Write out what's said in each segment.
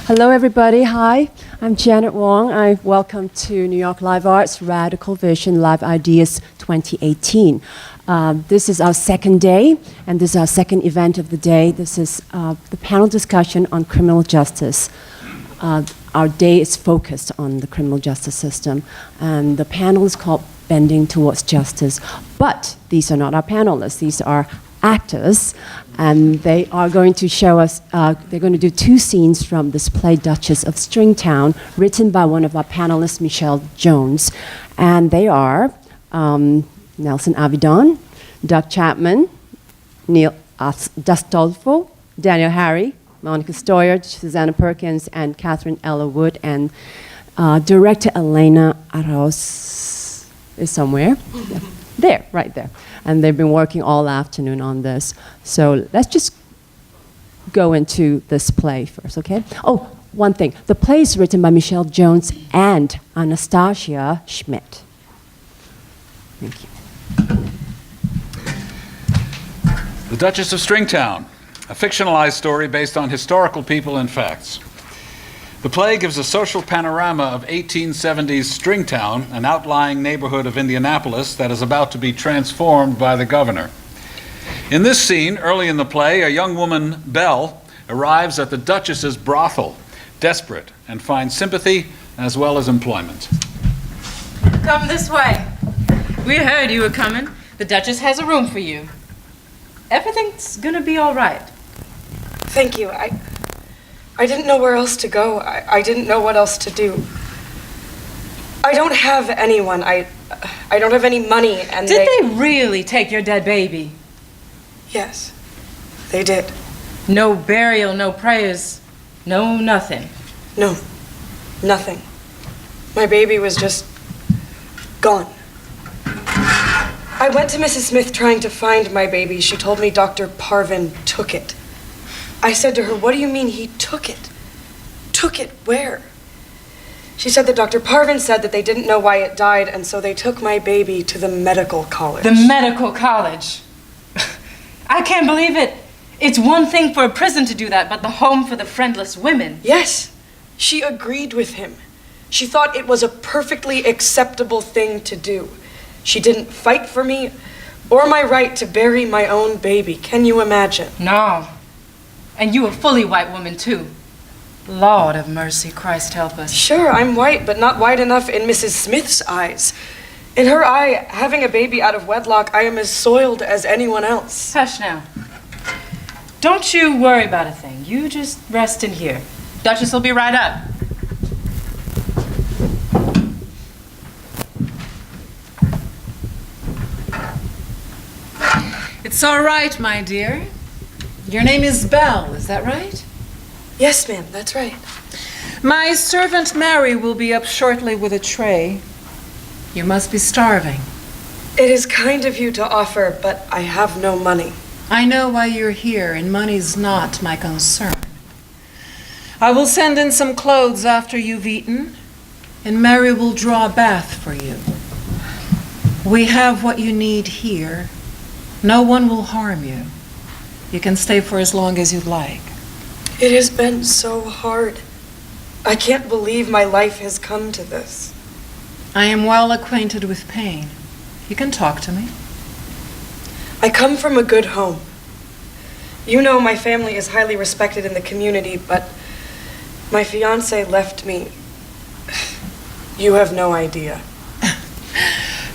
Hello, everybody. Hi, I'm Janet Wong. I welcome to New York Live Arts Radical Vision Live Ideas 2018. This is our second day, and this is our second event of the day. This is the panel discussion on criminal justice. Our day is focused on the criminal justice system, and the panel is called Bending Towards Justice. But these are not our panelists. These are actors, and they are going to show us, they're going to do two scenes from this play Duchess of Stringtown, written by one of our panelists, Michelle Jones. And they are Nelson Avedon, Doug Chapman, Neil Dustolfo, Daniel Harry, Monica Stoyer, Susanna Perkins, and Catherine Ella Wood, and director Elena Arauz is somewhere. Yeah. There, right there. And they've been working all afternoon on this. So let's just go into this play first, okay? Oh, one thing. The play is written by Michelle Jones and Anastasia Schmidt. Thank you. The Duchess of Stringtown, a fictionalized story based on historical people and facts. The play gives a social panorama of 1870s Stringtown, an outlying neighborhood of Indianapolis that is about to be transformed by the governor. In this scene, early in the play, a young woman, Belle, arrives at the Duchess's brothel, desperate, and finds sympathy as well as employment. Come this way. We heard you were coming. The Duchess has a room for you. Everything's gonna be all right. Thank you. I didn't know where else to go. I didn't know what else to do. I don't have anyone. I don't have any money, and Did they really take your dead baby? Yes, they did. No burial, no prayers, no nothing. No, nothing. My baby was just gone. I went to Mrs. Smith trying to find my baby. She told me Dr. Parvin took it. I said to her, "What do you mean he took it? Took it where?" She said that Dr. Parvin said that they didn't know why it died, and so they took my baby to the medical college. The medical college? I can't believe it. It's one thing for a prison to do that, but the home for the friendless women. Yes, she agreed with him. She thought it was a perfectly acceptable thing to do. She didn't fight for me or my right to bury my own baby. Can you imagine? No. And you a fully white woman, too. Lord of mercy, Christ help us. Sure, I'm white, but not white enough in Mrs. Smith's eyes. In her eye, having a baby out of wedlock, I am as soiled as anyone else. Hush now. Don't you worry about a thing. You just rest in here. Duchess will be right up. It's all right, my dear. Your name is Belle, is that right? Yes, ma'am, that's right. My servant Mary will be up shortly with a tray. You must be starving. It is kind of you to offer, but I have no money. I know why you're here, and money's not my concern. I will send in some clothes after you've eaten, and Mary will draw a bath for you. We have what you need here. No one will harm you. You can stay for as long as you'd like. It has been so hard. I can't believe my life has come to this. I am well acquainted with pain. You can talk to me. I come from a good home. You know my family is highly respected in the community, but my fiancé left me. You have no idea.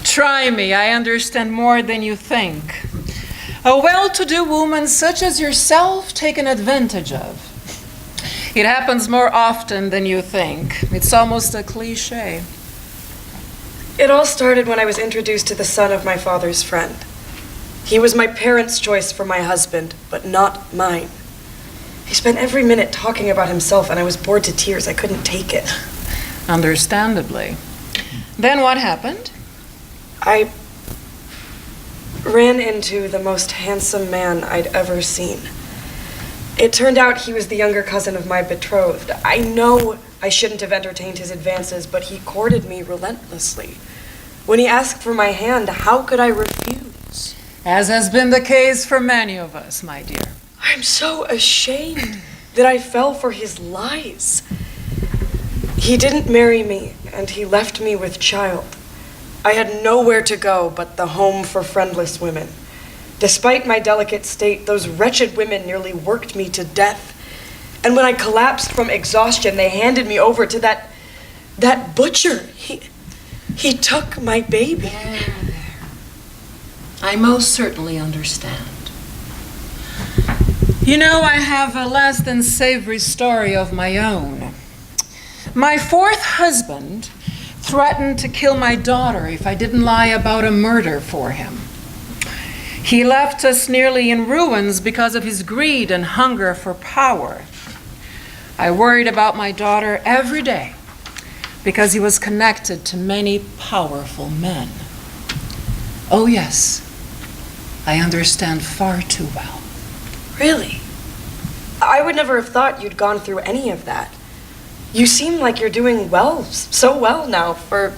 Try me. I understand more than you think. A well-to-do woman such as yourself taken advantage of. It happens more often than you think. It's almost a cliché. It all started when I was introduced to the son of my father's friend. He was my parents' choice for my husband, but not mine. He spent every minute talking about himself, and I was bored to tears. I couldn't take it. Understandably. Then what happened? I ran into the most handsome man I'd ever seen. It turned out he was the younger cousin of my betrothed. I know I shouldn't have entertained his advances, but he courted me relentlessly. When he asked for my hand, how could I refuse? As has been the case for many of us, my dear. I'm so ashamed. that I fell for his lies. He didn't marry me, and he left me with child. I had nowhere to go but the home for friendless women. Despite my delicate state, those wretched women nearly worked me to death. And when I collapsed from exhaustion, they handed me over to that butcher. He took my baby. There. I most certainly understand. You know, I have a less than savory story of my own. My fourth husband threatened to kill my daughter if I didn't lie about a murder for him. He left us nearly in ruins because of his greed and hunger for power. I worried about my daughter every day because he was connected to many powerful men. Oh yes, I understand far too well. Really? I would never have thought you'd gone through any of that. You seem like you're doing well, so well now for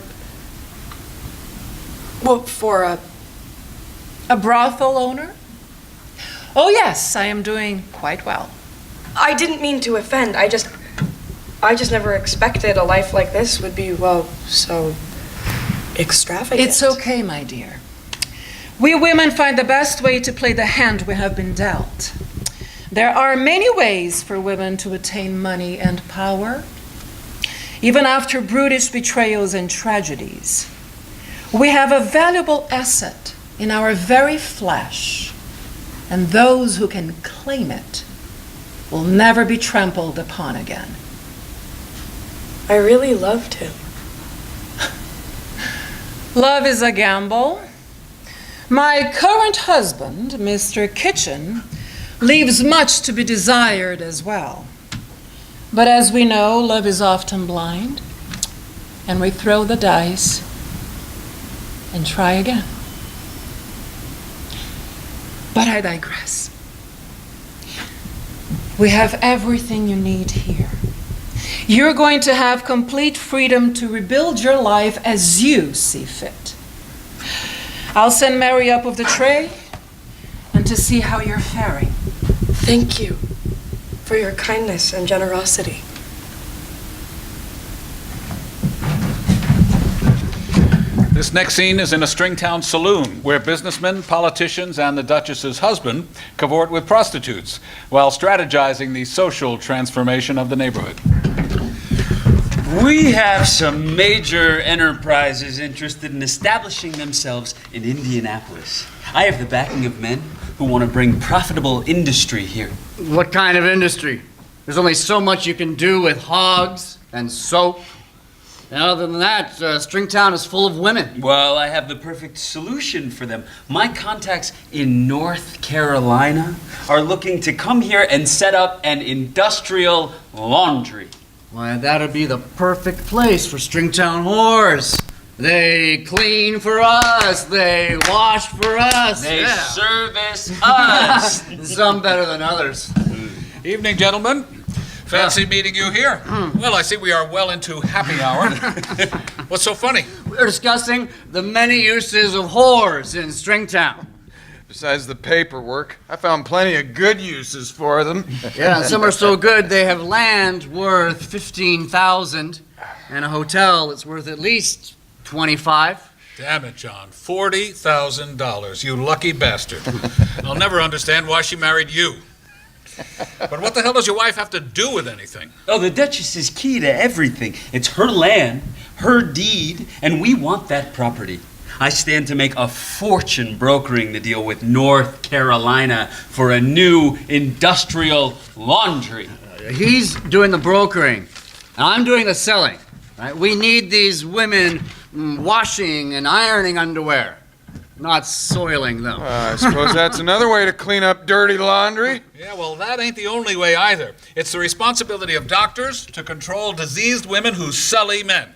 a brothel owner? Oh yes, I am doing quite well. I didn't mean to offend. I just never expected a life like this would be, well, so extravagant. It's okay, my dear. We women find the best way to play the hand we have been dealt. There are many ways for women to attain money and power, even after brutish betrayals and tragedies. We have a valuable asset in our very flesh, and those who can claim it will never be trampled upon again. I really loved him. Love is a gamble. My current husband, Mr. Kitchen, leaves much to be desired as well. But as we know, love is often blind, and we throw the dice and try again. But I digress. We have everything you need here. You're going to have complete freedom to rebuild your life as you see fit. I'll send Mary up with the tray and to see how you're faring. Thank you for your kindness and generosity. This next scene is in a Stringtown saloon where businessmen, politicians, and the Duchess's husband cavort with prostitutes while strategizing the social transformation of the neighborhood. We have some major enterprises interested in establishing themselves in Indianapolis. I have the backing of men who want to bring profitable industry here. What kind of industry? There's only so much you can do with hogs and soap. And other than that, Stringtown is full of women. Well, I have the perfect solution for them. My contacts in North Carolina are looking to come here and set up an industrial laundry. Why, that'd be the perfect place for Stringtown whores. They clean for us. They wash for us. They service us. Some better than others. Evening, gentlemen. Fancy meeting you here. Well, I see we are well into happy hour. What's so funny? We're discussing the many uses of whores in Stringtown. Besides the paperwork, I found plenty of good uses for them. Yeah, and some are so good they have land worth $15,000 and a hotel that's worth at least $25,000. Damn it, John. $40,000. You lucky bastard. I'll never understand why she married you. But what the hell does your wife have to do with anything? Oh, the Duchess is key to everything. It's her land, her deed, and we want that property. I stand to make a fortune brokering the deal with North Carolina for a new industrial laundry. He's doing the brokering, and I'm doing the selling. Right? We need these women washing and ironing underwear, not soiling them. I suppose that's another way to clean up dirty laundry. Yeah, well, that ain't the only way either. It's the responsibility of doctors to control diseased women who sully men.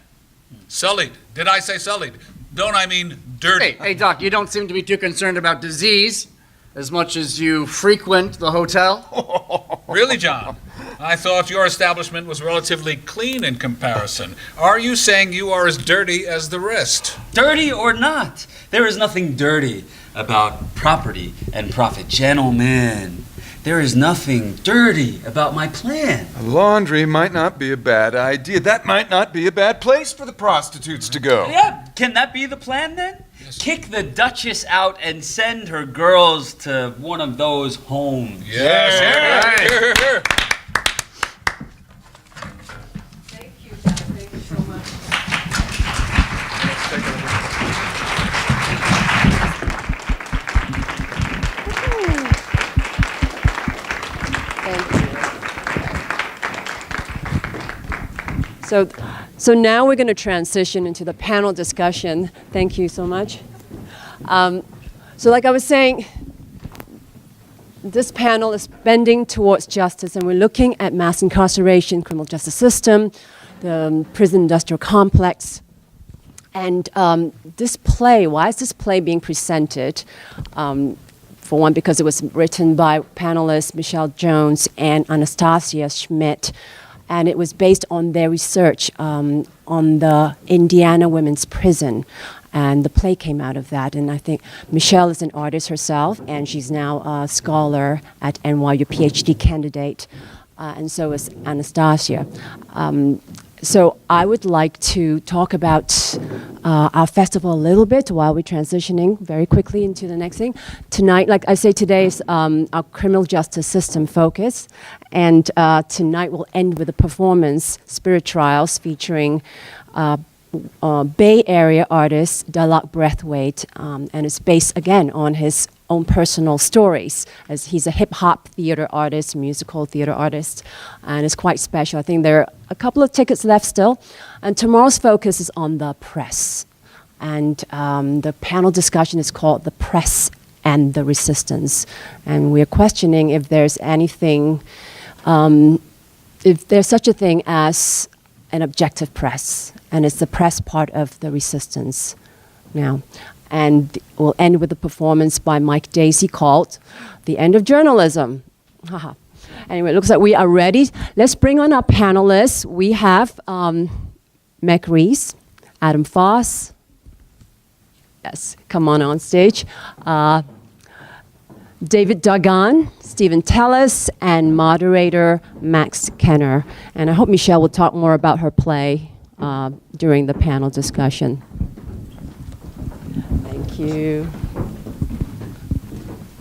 Sullied. Did I say sullied? Don't I mean dirty? Hey, Doc, you don't seem to be too concerned about disease as much as you frequent the hotel. Really, John? I thought your establishment was relatively clean in comparison. Are you saying you are as dirty as the rest? Dirty or not, there is nothing dirty about property and profit. Gentlemen, There is nothing dirty about my plan. Laundry might not be a bad idea. That might not be a bad place for the prostitutes to go. Yeah, can that be the plan then? Yes. Kick the Duchess out and send her girls to one of those homes. Yes, Thank you, Belle. Thank you so much. So now we're going to transition into the panel discussion. Thank you so much. So like I was saying, this panel is bending towards justice, and we're looking at mass incarceration, criminal justice system, the prison industrial complex. And this play, why is this play being presented? For one, because it was written by panelists Michelle Jones and Anastasia Schmidt, and it was based on their research on the Indiana Women's Prison. And the play came out of that. And I think Michelle is an artist herself, and she's now a scholar at NYU, PhD candidate, and so is Anastasia. So I would like to talk about our festival a little bit while we're transitioning very quickly into the next thing. Tonight, like I say, today is our criminal justice system focus. And tonight we'll end with a performance, Spirit Trials, featuring Bay Area artist Dalak Breathwaite, and it's based again on his own personal stories, as he's a hip-hop theater artist, musical theater artist, and it's quite special. I think there are a couple of tickets left still, and tomorrow's focus is on the press, and the panel discussion is called The Press and the Resistance, and we're questioning if there's anything, if there's such a thing as an objective press, and it's the press part of the resistance now. And we'll end with a performance by Mike Daisey called The End of Journalism. Haha. Anyway, it looks like we are ready. Let's bring on our panelists. We have Meg Reiss, Adam Foss. Yes, come on stage. David Dagan, Stephen Teles, and moderator Max Kenner. And I hope Michelle will talk more about her play during the panel discussion. Thank you.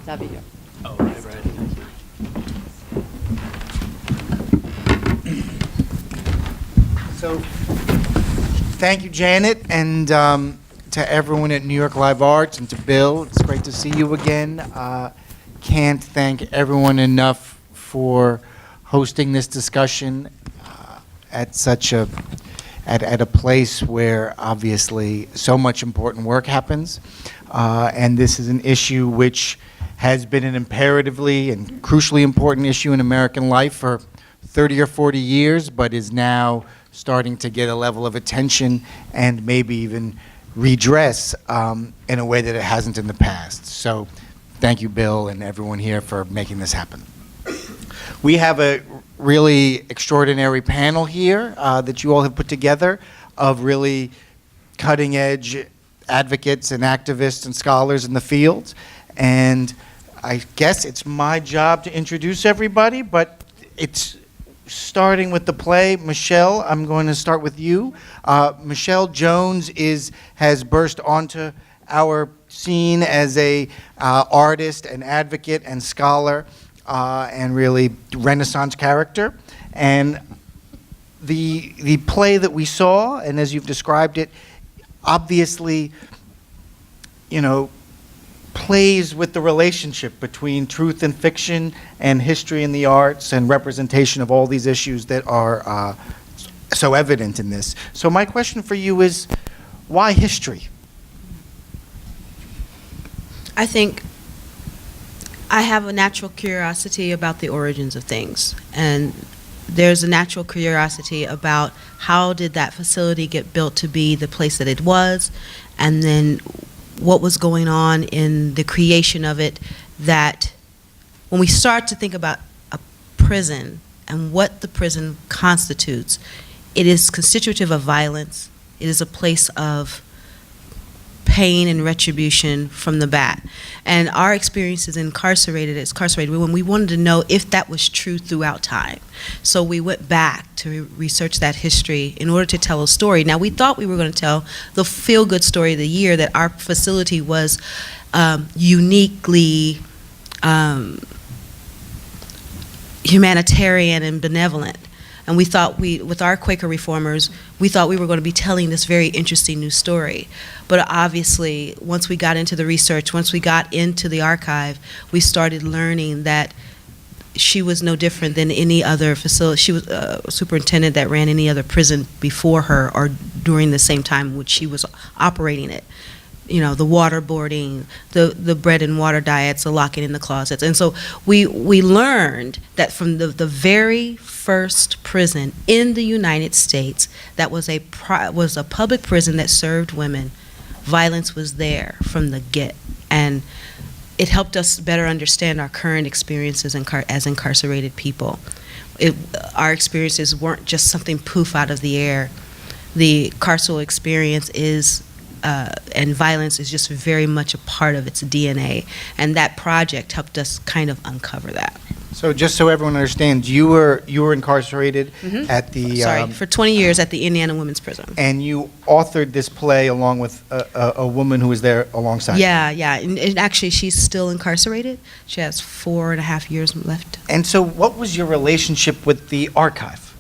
David. Oh, right. So, thank you, Janet, and to everyone at New York Live Arts, and to Bill. It's great to see you again. Can't thank everyone enough for hosting this discussion at such a at a place where obviously so much important work happens, and this is an issue which has been an imperatively and crucially important issue in American life for 30 or 40 years, but is now starting to get a level of attention and maybe even redress in a way that it hasn't in the past. So thank you, Bill, and everyone here for making this happen. We have a really extraordinary panel here that you all have put together of really cutting-edge advocates and activists and scholars in the field. And I guess it's my job to introduce everybody, but it's starting with the play. Michelle, I'm going to start with you. Michelle Jones has burst onto our scene as a artist and advocate and scholar, and really Renaissance character. And the play that we saw, and as you've described it, obviously, plays with the relationship between truth and fiction and history and the arts and representation of all these issues that are so evident in this. So my question for you is, why history? I think I have a natural curiosity about the origins of things, and there's a natural curiosity about how did that facility get built to be the place that it was, and then what was going on in the creation of it, that when we start to think about a prison and what the prison constitutes, it is constitutive of violence, it is a place of pain and retribution from the bat. And our experience as incarcerated, when we wanted to know if that was true throughout time. So we went back to research that history in order to tell a story. Now, we thought we were going to tell the feel-good story of the year, that our facility was uniquely humanitarian and benevolent. And we thought with our Quaker reformers, we thought we were going to be telling this very interesting new story. But obviously, once we got into the research, once we got into the archive, we started learning that she was no different than any other facility. She was a superintendent that ran any other prison before her or during the same time in which she was operating it. You know, the waterboarding, the bread and water diets, the locking in the closets. And so we learned that from the very first prison in the United States that was a public prison that served women, violence was there from the get. And it helped us better understand our current experiences as incarcerated people. Our experiences weren't just something poof out of the air. The carceral experience is and violence is just very much a part of its DNA, and that project helped us kind of uncover that. So just so everyone understands, you were incarcerated at the for 20 years at the Indiana Women's Prison. And you authored this play along with a woman who was there alongside you. Yeah, and actually she's still incarcerated. She has 4.5 years left. And so what was your relationship with the archive?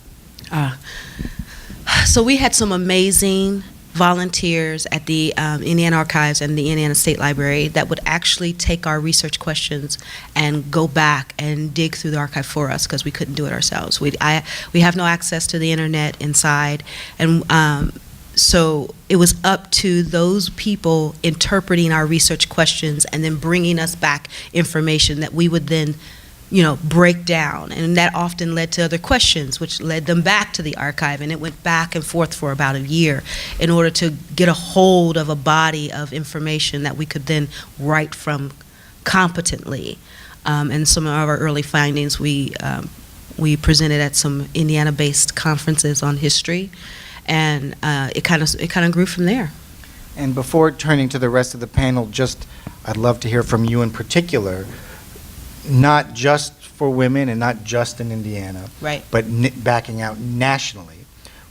So we had some amazing volunteers at the Indiana Archives and the Indiana State Library that would actually take our research questions and go back and dig through the archive for us, because we couldn't do it ourselves. We have no access to the internet inside, and so it was up to those people interpreting our research questions and then bringing us back information that we would then break down, and that often led to other questions, which led them back to the archive, and it went back and forth for about a year in order to get a hold of a body of information that we could then write from competently. And some of our early findings we presented at some Indiana-based conferences on history, and it kind of grew from there. And before turning to the rest of the panel, I'd love to hear from you in particular, not just for women and not just in Indiana, right, but backing out nationally.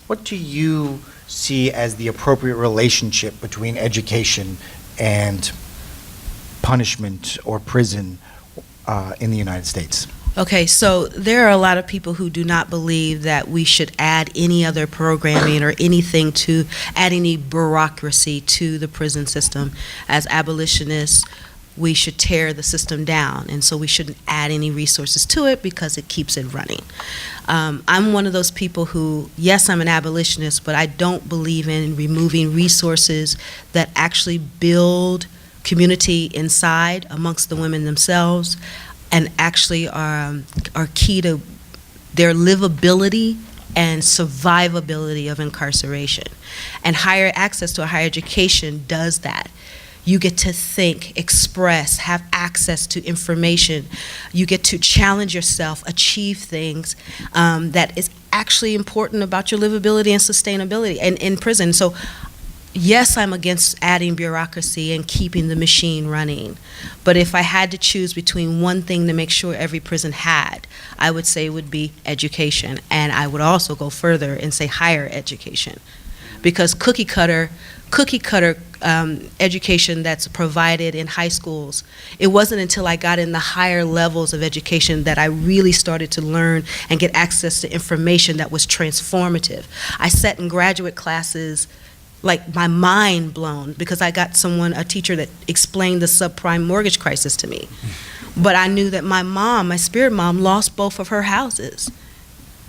What do you see as the appropriate relationship between education and punishment or prison in the United States? Okay, so there are a lot of people who do not believe that we should add any other programming or anything to add any bureaucracy to the prison system. As abolitionists, we should tear the system down, and so we shouldn't add any resources to it because it keeps it running. I'm one of those people who, yes, I'm an abolitionist, but I don't believe in removing resources that actually build community inside amongst the women themselves and actually are key to their livability and survivability of incarceration. And higher access to a higher education does that. You get to think, express, have access to information. You get to challenge yourself, achieve things that is actually important about your livability and sustainability in prison. So yes, I'm against adding bureaucracy and keeping the machine running. But if I had to choose between one thing to make sure every prison had, I would say it would be education. And I would also go further and say higher education. Because cookie cutter education that's provided in high schools, it wasn't until I got in the higher levels of education that I really started to learn and get access to information that was transformative. I sat in graduate classes like my mind blown because I got a teacher that explained the subprime mortgage crisis to me. But I knew that my spirit mom, lost both of her houses.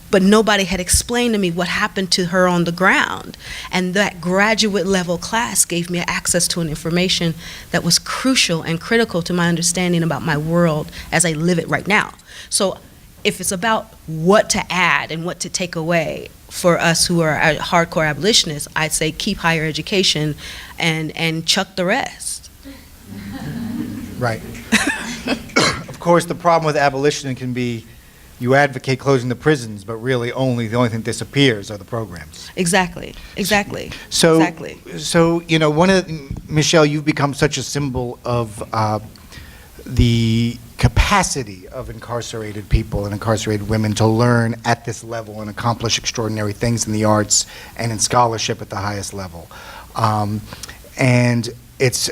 But nobody had explained to me what happened to her on the ground. And that graduate level class gave me access to an information that was crucial and critical to my understanding about my world as I live it right now. So if it's about what to add and what to take away for us who are hardcore abolitionists, I'd say keep higher education and chuck the rest. Right. Of course, the problem with abolition can be you advocate closing the prisons, but really the only thing that disappears are the programs. Exactly. So, Exactly. so Michelle, you've become such a symbol of the capacity of incarcerated people and incarcerated women to learn at this level and accomplish extraordinary things in the arts and in scholarship at the highest level. And it's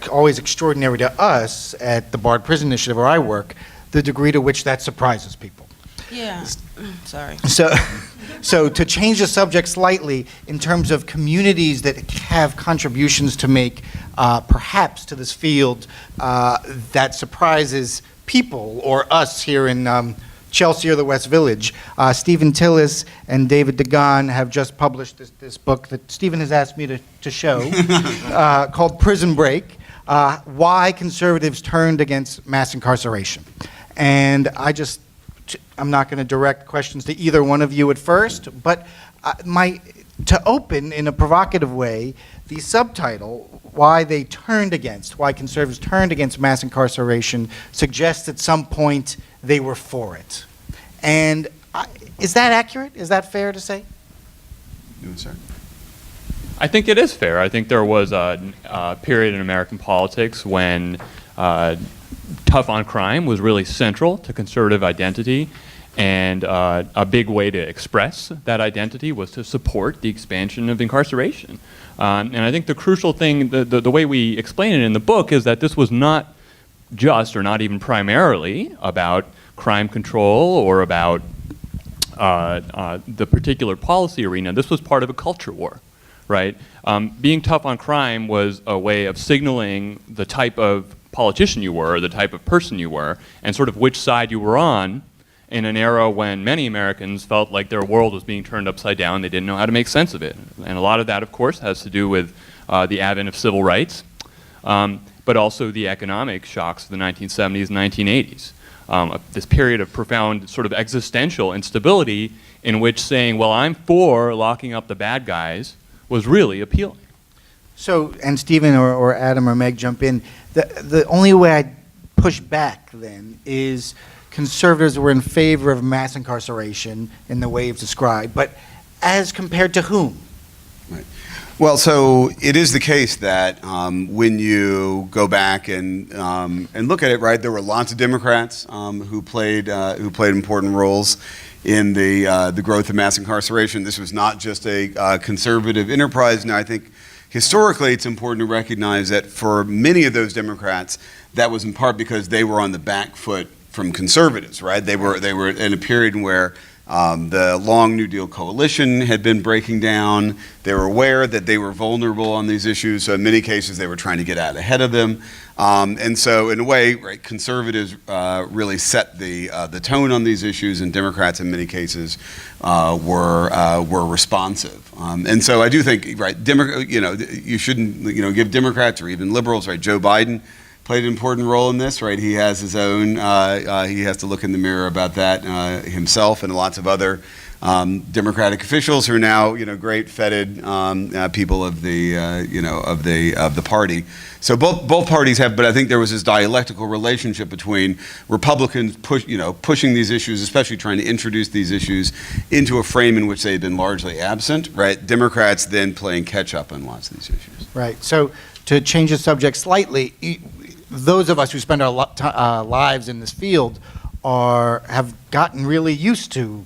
always extraordinary to us at the Barred Prison Initiative, where I work, the degree to which that surprises people. Yeah. Sorry. So to change the subject slightly, in terms of communities that have contributions to make, perhaps to this field, that surprises people or us here in Chelsea or the West Village. Stephen Teles and David Dagan have just published this book that Stephen has asked me to show, called Prison Break, Why Conservatives Turned Against Mass Incarceration. And I'm not going to direct questions to either one of you at first, but to open in a provocative way, the subtitle, why conservatives turned against mass incarceration, suggests at some point they were for it. And is that accurate? Is that fair to say? I think it is fair. I think there was a period in American politics when tough on crime was really central to conservative identity, and a big way to express that identity was to support the expansion of incarceration. And I think the crucial thing, the way we explain it in the book, is that this was not just, or not even primarily, about crime control or about the particular policy arena. This was part of a culture war, right? Being tough on crime was a way of signaling the type of politician you were, or the type of person you were, and sort of which side you were on in an era when many Americans felt like their world was being turned upside down. They didn't know how to make sense of it. And a lot of that, of course, has to do with the advent of civil rights, but also the economic shocks of the 1970s and 1980s. This period of profound sort of existential instability in which saying, well, I'm for locking up the bad guys, was really appealing. So, and Stephen or Adam or Meg jump in, the only way I'd push back then is conservatives were in favor of mass incarceration in the way you've described, but as compared to whom? Right. Well, so it is the case that when you go back and look at it, right, there were lots of Democrats who played important roles in the growth of mass incarceration. This was not just a conservative enterprise. Now, I think historically it's important to recognize that for many of those Democrats, that was in part because they were on the back foot from conservatives, right? They were in a period where the long New Deal coalition had been breaking down. They were aware that they were vulnerable on these issues, so in many cases they were trying to get out ahead of them. And so in a way, right, conservatives really set the tone on these issues, and Democrats in many cases were responsive. And so I do think, right, you shouldn't give Democrats or even liberals, right, Joe Biden played an important role in this, right? He has his own, he has to look in the mirror about that himself, and lots of other Democratic officials who are now, great feted people of the, of the party. So both parties have, but I think there was this dialectical relationship between Republicans pushing these issues, especially trying to introduce these issues into a frame in which they had been largely absent, right? Democrats then playing catch up on lots of these issues. Right. So to change the subject slightly, those of us who spend our lives in this field have gotten really used to,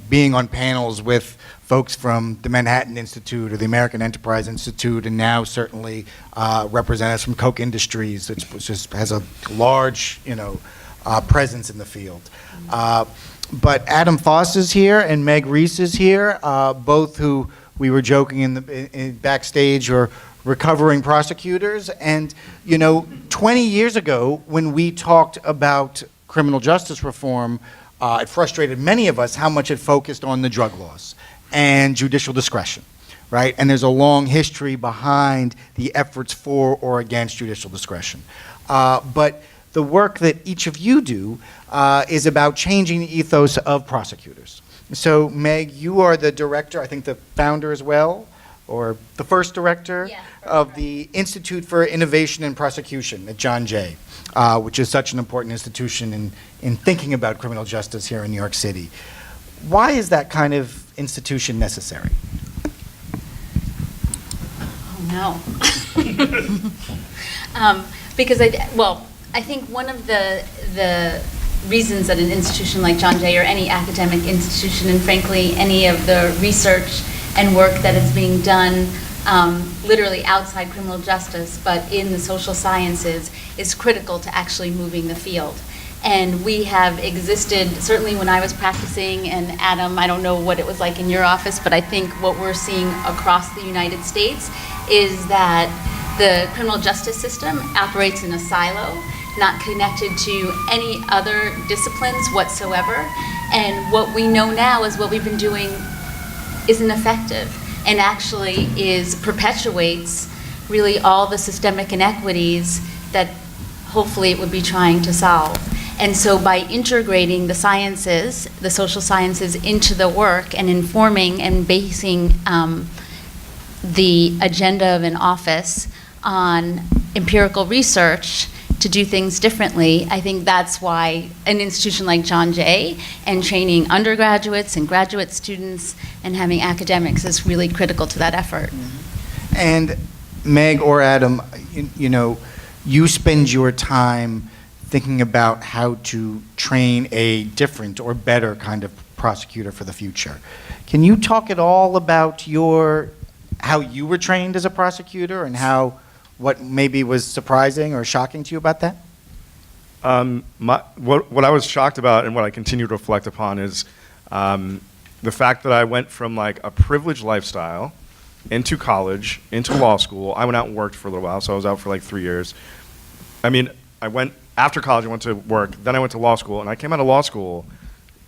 being on panels with folks from the Manhattan Institute or the American Enterprise Institute, and now certainly representatives from Koch Industries, which just has a large, presence in the field. But Adam Foss is here and Meg Reiss is here, both who we were joking in backstage or recovering prosecutors. And 20 years ago, when we talked about criminal justice reform, it frustrated many of us how much it focused on the drug laws and judicial discretion, right? And there's a long history behind the efforts for or against judicial discretion. But the work that each of you do is about changing the ethos of prosecutors. So Meg, you are the director, I think the founder as well, or the first director of the Institute for Innovation and Prosecution at John Jay, which is such an important institution in thinking about criminal justice here in New York City. Why is that kind of institution necessary? No. Because I think one of the reasons that an institution like John Jay, or any academic institution, and frankly any of the research and work that is being done literally outside criminal justice but in the social sciences, is critical to actually moving the field. And we have existed, certainly when I was practicing, and Adam, I don't know what it was like in your office, but I think what we're seeing across the United States is that the criminal justice system operates in a silo, not connected to any other disciplines whatsoever. And what we know now is what we've been doing isn't effective, and actually perpetuates really all the systemic inequities that hopefully it would be trying to solve. And so by integrating the sciences, the social sciences, into the work and informing and basing the agenda of an office on empirical research to do things differently, I think that's why an institution like John Jay and training undergraduates and graduate students and having academics is really critical to that effort. And Meg or Adam, you spend your time thinking about how to train a different or better kind of prosecutor for the future. Can you talk at all about how you were trained as a prosecutor and what maybe was surprising or shocking to you about that? What I was shocked about and what I continue to reflect upon is the fact that I went from like a privileged lifestyle into college, into law school. I went out and worked for a little while, so I was out for like 3 years. After college, I went to work, then I went to law school, and I came out of law school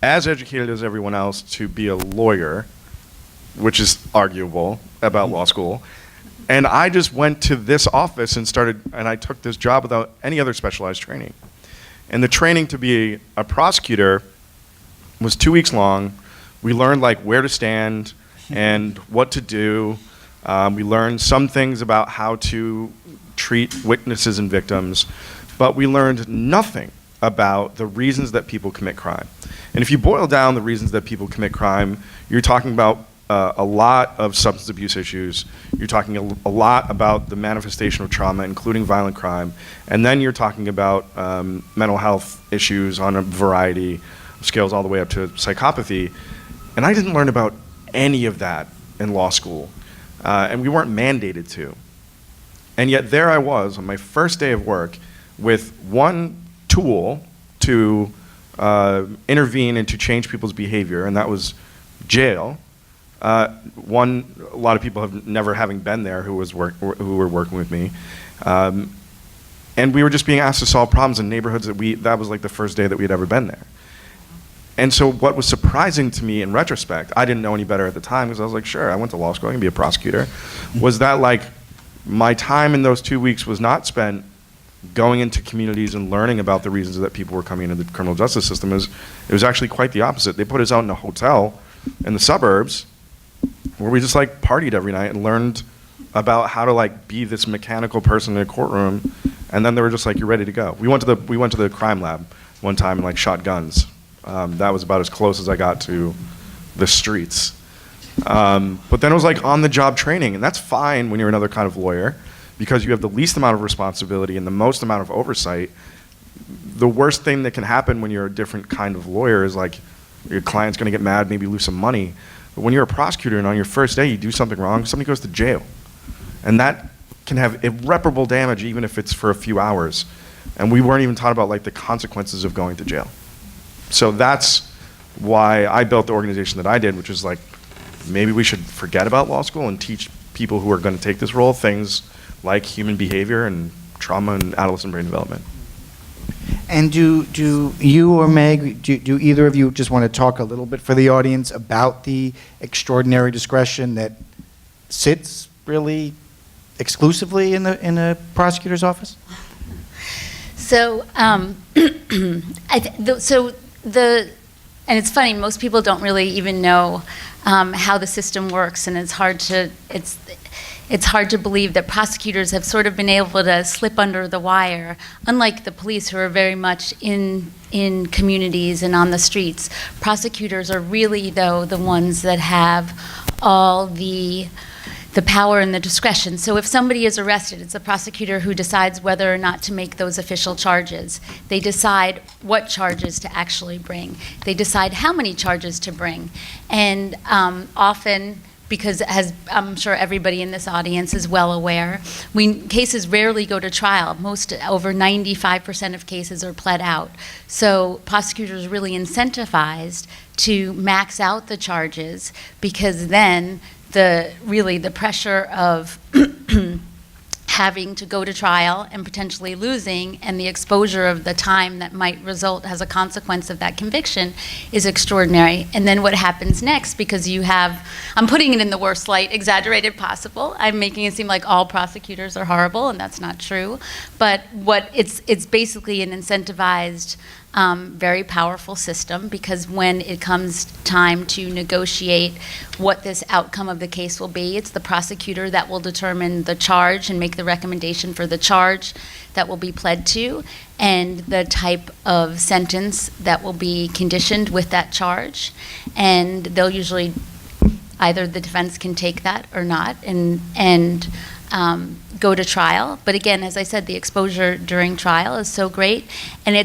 as educated as everyone else to be a lawyer, which is arguable about law school. And I just went to this office and I took this job without any other specialized training. And the training to be a prosecutor was 2 weeks long. We learned like where to stand and what to do. We learned some things about how to treat witnesses and victims, but we learned nothing about the reasons that people commit crime. And if you boil down the reasons that people commit crime, you're talking about a lot of substance abuse issues. You're talking a lot about the manifestation of trauma, including violent crime. And then you're talking about mental health issues on a variety of scales all the way up to psychopathy. And I didn't learn about any of that in law school. And we weren't mandated to. And yet there I was on my first day of work with one tool to intervene and to change people's behavior, and that was jail. A lot of people have never having been there who were working with me. And we were just being asked to solve problems in neighborhoods that was like the first day that we had ever been there. And so what was surprising to me in retrospect, I didn't know any better at the time because I was like, sure, I went to law school, I can be a prosecutor, was that like my time in those 2 weeks was not spent going into communities and learning about the reasons that people were coming into the criminal justice system. It was actually quite the opposite. They put us out in a hotel in the suburbs where we just like partied every night and learned about how to like be this mechanical person in a courtroom, and then they were just like, you're ready to go. We went to the crime lab one time and like shot guns. That was about as close as I got to the streets. But then it was like on-the-job training, and that's fine when you're another kind of lawyer because you have the least amount of responsibility and the most amount of oversight. The worst thing that can happen when you're a different kind of lawyer is like your client's gonna get mad, maybe lose some money. But when you're a prosecutor and on your first day you do something wrong, somebody goes to jail. And that can have irreparable damage even if it's for a few hours. And we weren't even taught about like the consequences of going to jail. So that's why I built the organization that I did, which is like, maybe we should forget about law school and teach people who are going to take this role things like human behavior and trauma and adolescent brain development. And do you or Meg, do either of you just want to talk a little bit for the audience about the extraordinary discretion that sits really exclusively in a prosecutor's office? So, and it's funny, most people don't really even know how the system works, and it's hard to believe that prosecutors have sort of been able to slip under the wire, unlike the police, who are very much in communities and on the streets. Prosecutors are really, though, the ones that have all the power and the discretion. So if somebody is arrested, it's the prosecutor who decides whether or not to make those official charges. They decide what charges to actually bring. They decide how many charges to bring. And often, because as I'm sure everybody in this audience is well aware, cases rarely go to trial. Over 95% of cases are pled out. So prosecutors are really incentivized to max out the charges, because then the pressure of having to go to trial and potentially losing, and the exposure of the time that might result as a consequence of that conviction, is extraordinary. And then what happens next, because I'm putting it in the worst light exaggerated possible. I'm making it seem like all prosecutors are horrible, and that's not true. But it's basically an incentivized, very powerful system, because when it comes time to negotiate what this outcome of the case will be, it's the prosecutor that will determine the charge and make the recommendation for the charge that will be pled to, and the type of sentence that will be conditioned with that charge. And they'll usually, either the defense can take that or not, and go to trial. But again, as I said, the exposure during trial is so great. And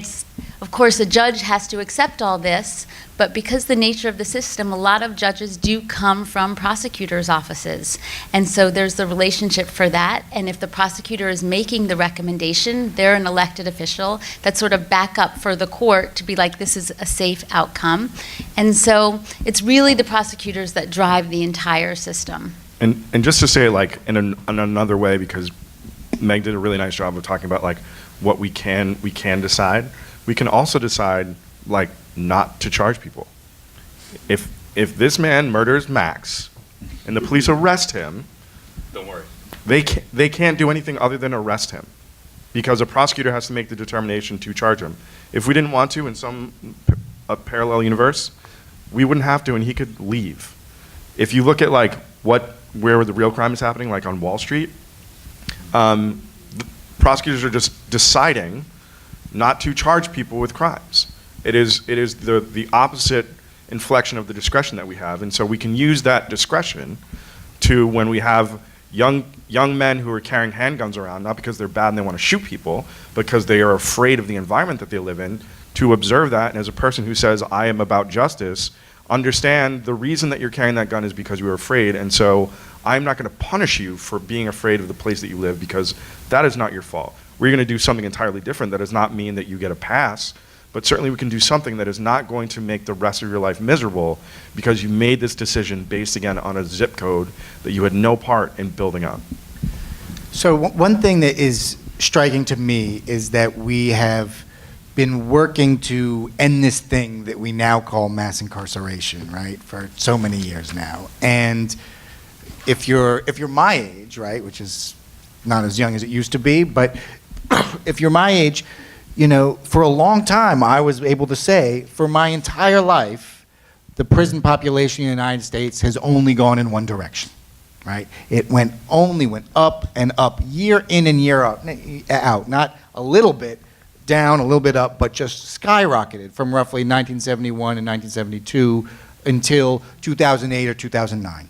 of course, a judge has to accept all this, but because the nature of the system, a lot of judges do come from prosecutors' offices. And so there's the relationship for that. And if the prosecutor is making the recommendation, they're an elected official that's sort of backup for the court to be like, this is a safe outcome. And so it's really the prosecutors that drive the entire system. And just to say it like in another way, because Meg did a really nice job of talking about like what we can decide. We can also decide like not to charge people. If this man murders Max and the police arrest him, Don't worry. they can't do anything other than arrest him, because a prosecutor has to make the determination to charge him. If we didn't want to, in a parallel universe, we wouldn't have to, and he could leave. If you look at like where the real crime is happening, like on Wall Street, the prosecutors are just deciding not to charge people with crimes. It is the opposite inflection of the discretion that we have, and so we can use that discretion to, when we have young men who are carrying handguns around, not because they're bad and they want to shoot people, because they are afraid of the environment that they live in, to observe that, and as a person who says, I am about justice, understand the reason that you're carrying that gun is because you were afraid, and so I'm not going to punish you for being afraid of the place that you live, because that is not your fault. We're going to do something entirely different. That does not mean that you get a pass, but certainly we can do something that is not going to make the rest of your life miserable, because you made this decision based, again, on a zip code that you had no part in building up. So one thing that is striking to me is that we have been working to end this thing that we now call mass incarceration, right, for so many years now. And if you're my age, right, which is not as young as it used to be, but if you're my age, you know, for a long time I was able to say, for my entire life, the prison population in the United States has only gone in one direction, right? It only went up and up, year in and year out, not a little bit down, a little bit up, but just skyrocketed from roughly 1971 and 1972 until 2008 or 2009,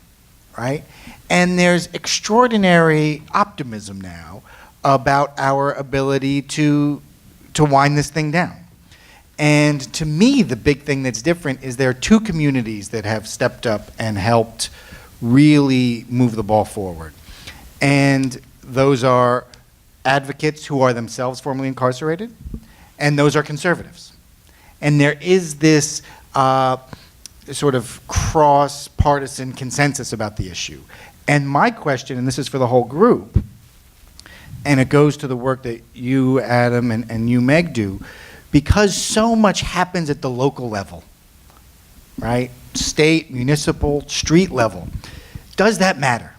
right? And there's extraordinary optimism now about our ability to wind this thing down. And to me, the big thing that's different is there are two communities that have stepped up and helped really move the ball forward. And those are advocates who are themselves formerly incarcerated, and those are conservatives. And there is this sort of cross-partisan consensus about the issue. And my question, and this is for the whole group, and it goes to the work that you, Adam, and you, Meg, do, because so much happens at the local level, right? State, municipal, street level. Does that matter?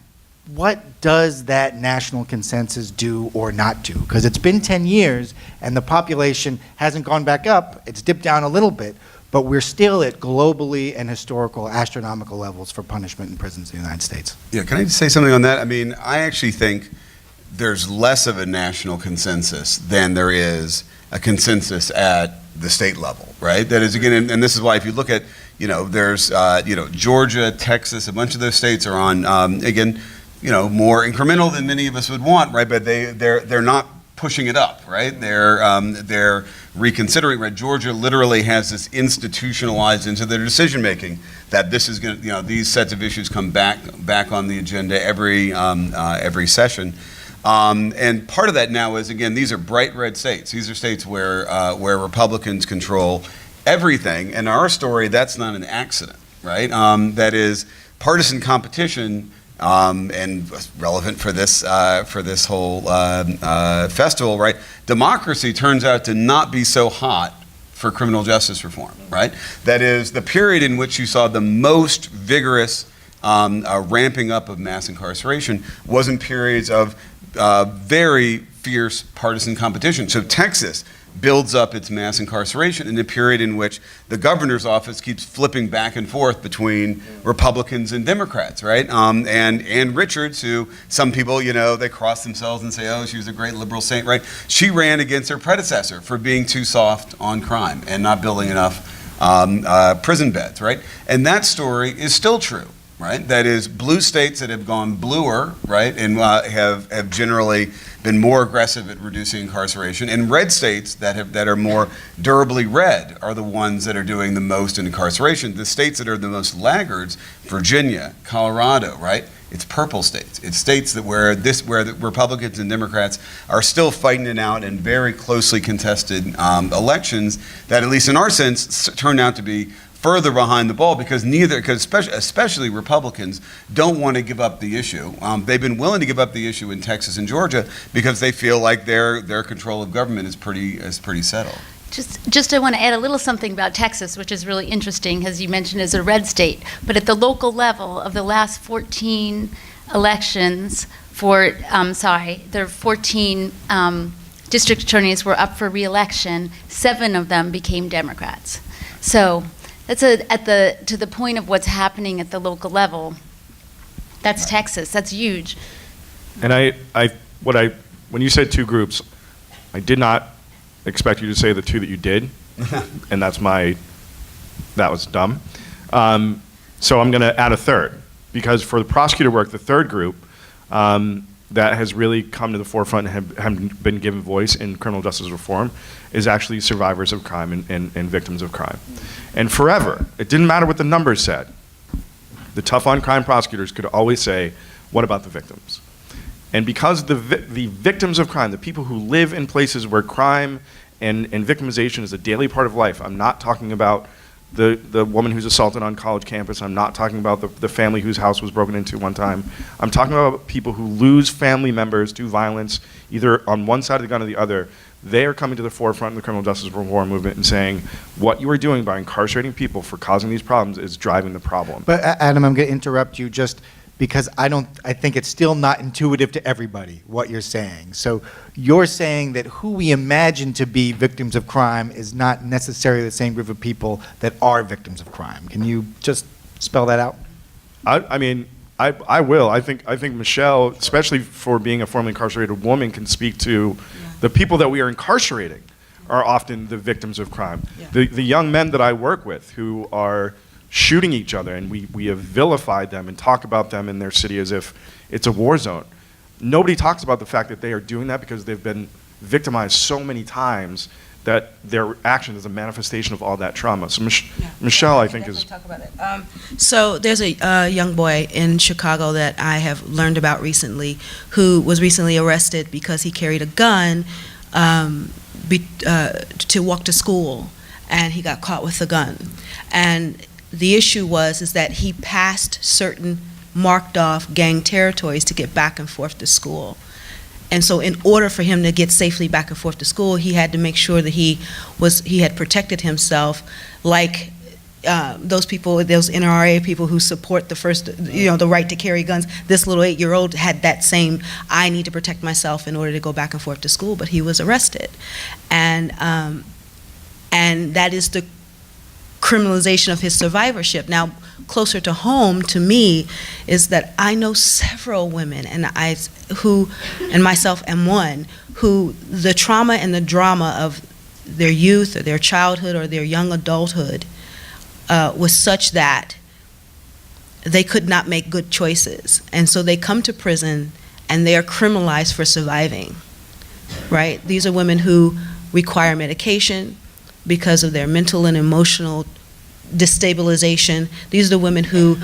What does that national consensus do or not do? Because it's been 10 years and the population hasn't gone back up, it's dipped down a little bit, but we're still at globally and historical astronomical levels for punishment in prisons in the United States. Yeah, can I just say something on that? I mean, I actually think there's less of a national consensus than there is a consensus at the state level, right? That is, again, and this is why if you look at, there's, Georgia, Texas, a bunch of those states are on, again, more incremental than many of us would want, right? But they're not pushing it up, right? They're reconsidering, right? Georgia literally has this institutionalized into their decision making that this is going to, these sets of issues come back on the agenda every session. And part of that now is, again, these are bright red states. These are states where Republicans control everything. And our story, that's not an accident, right? That is partisan competition, and relevant for this whole festival, right? Democracy turns out to not be so hot for criminal justice reform, right? That is the period in which you saw the most vigorous ramping up of mass incarceration was in periods of very fierce partisan competition. So Texas builds up its mass incarceration in a period in which the governor's office keeps flipping back and forth between Republicans and Democrats, right? And Ann Richards, who some people, they cross themselves and say, oh, she was a great liberal saint, right? She ran against her predecessor for being too soft on crime and not building enough prison beds, right? And that story is still true. Right? That is, blue states that have gone bluer, right, and have generally been more aggressive at reducing incarceration, and red states that are more durably red are the ones that are doing the most in incarceration. The states that are the most laggards, Virginia, Colorado, right? It's purple states. It's states where the Republicans and Democrats are still fighting it out in very closely contested elections that, at least in our sense, turn out to be further behind the ball because especially Republicans don't want to give up the issue. They've been willing to give up the issue in Texas and Georgia because they feel like their control of government is pretty settled. Just I want to add a little something about Texas, which is really interesting, as you mentioned, is a red state. But at the local level of the last 14 elections there are 14 district attorneys were up for re-election. 7 of them became Democrats. So that's to the point of what's happening at the local level. That's Texas. That's huge. And when you said 2 groups, I did not expect you to say the 2 that you did, and that was dumb. So I'm going to add a third, because for the prosecutor work, the third group that has really come to the forefront and have been given voice in criminal justice reform is actually survivors of crime and victims of crime. And forever, it didn't matter what the numbers said, the tough on crime prosecutors could always say, what about the victims? And because the victims of crime, the people who live in places where crime and victimization is a daily part of life, I'm not talking about the woman who's assaulted on college campus, I'm not talking about the family whose house was broken into one time, I'm talking about people who lose family members to violence, either on one side of the gun or the other. They are coming to the forefront of the criminal justice reform movement and saying, what you are doing by incarcerating people for causing these problems is driving the problem. But Adam, I'm going to interrupt you just because I think it's still not intuitive to everybody what you're saying. So you're saying that who we imagine to be victims of crime is not necessarily the same group of people that are victims of crime. Can you just spell that out? I mean, I will. I think Michelle, especially for being a formerly incarcerated woman, can speak to the people that we are incarcerating are often the victims of crime. Yeah. The young men that I work with who are shooting each other, and we have vilified them and talk about them in their city as if it's a war zone. Nobody talks about the fact that they are doing that because they've been victimized so many times that their action is a manifestation of all that trauma. So Michelle, I think, is... Talk about it. So there's a young boy in Chicago that I have learned about recently who was recently arrested because he carried a gun to walk to school, and he got caught with the gun. And the issue is that he passed certain marked off gang territories to get back and forth to school. And so in order for him to get safely back and forth to school, he had to make sure that he had protected himself, like those NRA people who support the right to carry guns. This little 8-year-old had that same, I need to protect myself in order to go back and forth to school, but he was arrested. And that is the criminalization of his survivorship. Now, closer to home to me is that I know several women, and myself am one, who the trauma and the drama of their youth or their childhood or their young adulthood was such that they could not make good choices. And so they come to prison and they are criminalized for surviving, right? These are women who require medication because of their mental and emotional destabilization. These are the women who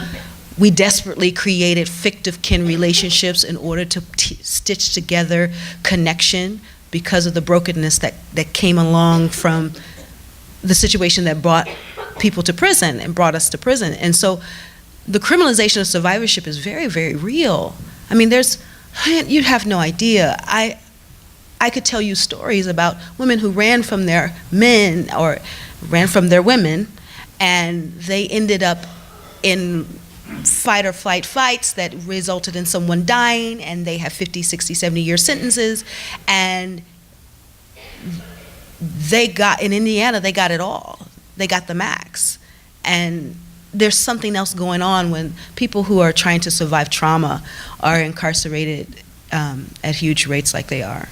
we desperately created fictive kin relationships in order to stitch together connection because of the brokenness that came along from the situation that brought people to prison and brought us to prison. And so the criminalization of survivorship is very, very real. I mean, you'd have no idea. I could tell you stories about women who ran from their men or ran from their women, and they ended up in fight or flight fights that resulted in someone dying, and they have 50, 60, 70-year sentences, and in Indiana, they got it all. They got the max. And there's something else going on when people who are trying to survive trauma are incarcerated at huge rates like they are.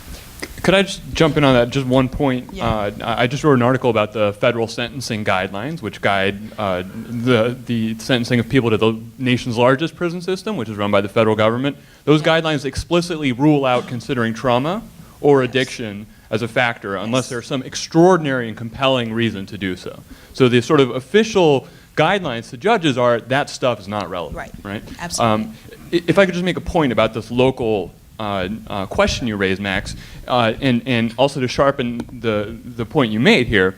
Could I just jump in on that? Just one point. Yeah. I just wrote an article about the federal sentencing guidelines, which guide the sentencing of people to the nation's largest prison system, which is run by the federal government. Those guidelines explicitly rule out considering trauma or addiction as a factor unless there's some extraordinary and compelling reason to do so. So the sort of official guidelines to judges are that stuff is not relevant. Right? Absolutely. If I could just make a point about this local question you raised, Max, and also to sharpen the point you made here,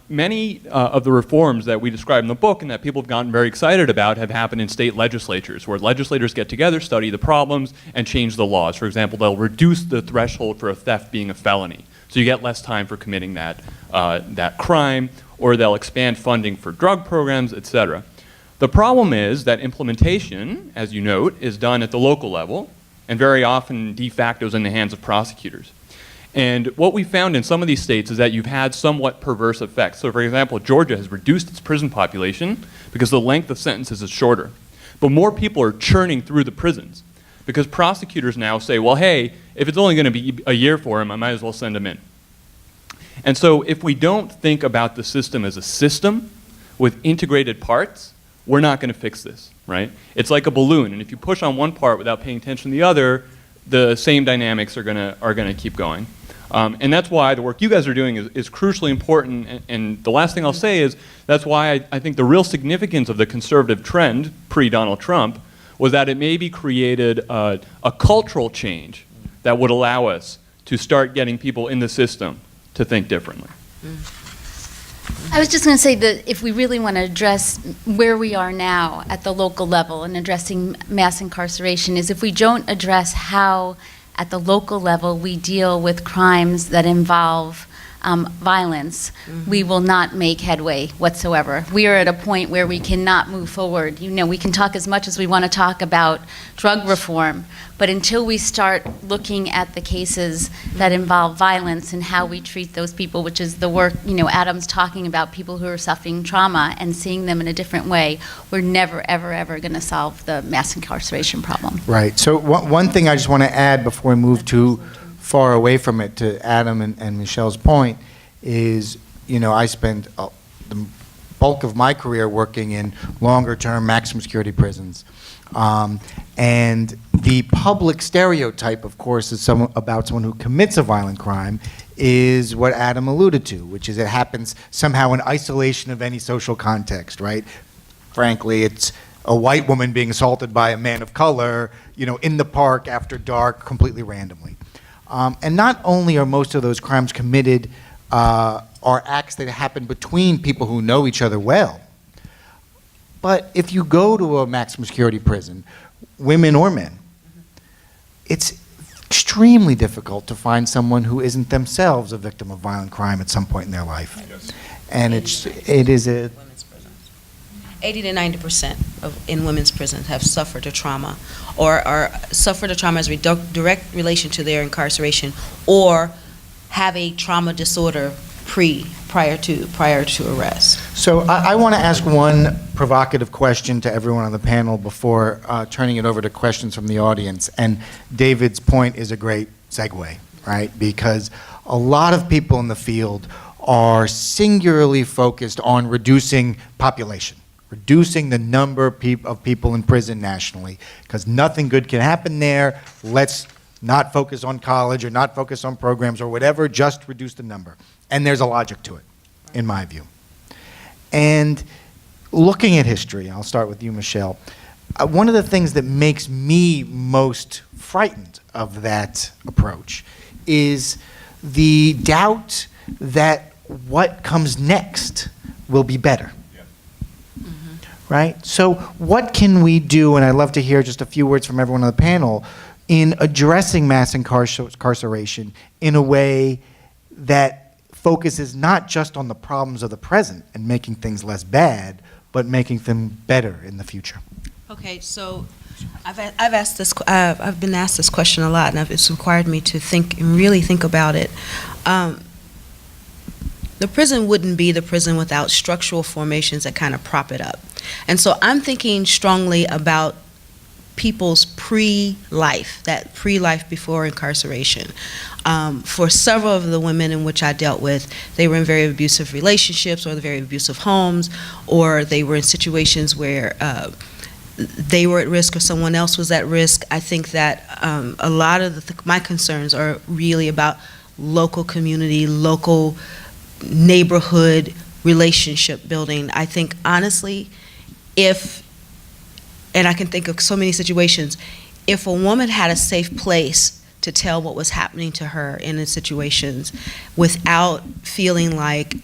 many of the reforms that we describe in the book and that people have gotten very excited about have happened in state legislatures, where legislators get together, study the problems, and change the laws. For example, they'll reduce the threshold for a theft being a felony, so you get less time for committing that crime, or they'll expand funding for drug programs, etc. The problem is that implementation, as you note, is done at the local level, and very often de facto is in the hands of prosecutors. And what we found in some of these states is that you've had somewhat perverse effects. So for example, Georgia has reduced its prison population because the length of sentences is shorter. But more people are churning through the prisons because prosecutors now say, well, hey, if it's only going to be a year for him, I might as well send him in. And so if we don't think about the system as a system with integrated parts, we're not going to fix this, right? It's like a balloon, and if you push on one part without paying attention to the other, the same dynamics are gonna keep going. And that's why the work you guys are doing is crucially important, and the last thing I'll say is that's why I think the real significance of the conservative trend pre-Donald Trump was that it maybe created a cultural change that would allow us to start getting people in the system to think differently. I was just going to say that if we really want to address where we are now at the local level and addressing mass incarceration, is if we don't address how at the local level we deal with crimes that involve violence, we will not make headway whatsoever. We are at a point where we cannot move forward. You know, we can talk as much as we want to talk about drug reform, but until we start looking at the cases that involve violence and how we treat those people, which is the work, you know, Adam's talking about people who are suffering trauma and seeing them in a different way, we're never, ever, ever going to solve the mass incarceration problem. Right. So one thing I just want to add before we move too far away from it, to Adam and Michelle's point, is, you know, I spent the bulk of my career working in longer-term maximum security prisons. And the public stereotype, of course, is about someone who commits a violent crime is what Adam alluded to, which is it happens somehow in isolation of any social context, right? Frankly, it's a white woman being assaulted by a man of color, you know, in the park after dark, completely randomly. And not only are most of those crimes committed are acts that happen between people who know each other well, but if you go to a maximum security prison, women or men, it's extremely difficult to find someone who isn't themselves a victim of violent crime at some point in their life. And it is a... 80 to 90% in women's prisons have suffered a trauma or suffered a trauma as a direct relation to their incarceration or have a trauma disorder prior to arrest. So I want to ask one provocative question to everyone on the panel before turning it over to questions from the audience. And David's point is a great segue, right? Because a lot of people in the field are singularly focused on reducing population, reducing the number of people in prison nationally, because nothing good can happen there. Let's not focus on college or not focus on programs or whatever, just reduce the number. And there's a logic to it, in my view. And looking at history, I'll start with you, Michelle, one of the things that makes me most frightened of that approach is the doubt that what comes next will be better. Right? So what can we do, and I'd love to hear just a few words from everyone on the panel, in addressing mass incarceration in a way that focuses not just on the problems of the present and making things less bad, but making them better in the future? Okay, so I've been asked this question a lot, and it's required me to think and really think about it. The prison wouldn't be the prison without structural formations that kind of prop it up. And so I'm thinking strongly about people's pre-life, that pre-life before incarceration. For several of the women in which I dealt with, they were in very abusive relationships or very abusive homes, or they were in situations where they were at risk or someone else was at risk. I think that a lot of my concerns are really about local community, local neighborhood relationship building. I think honestly, and I can think of so many situations, if a woman had a safe place to tell what was happening to her in the situations without feeling like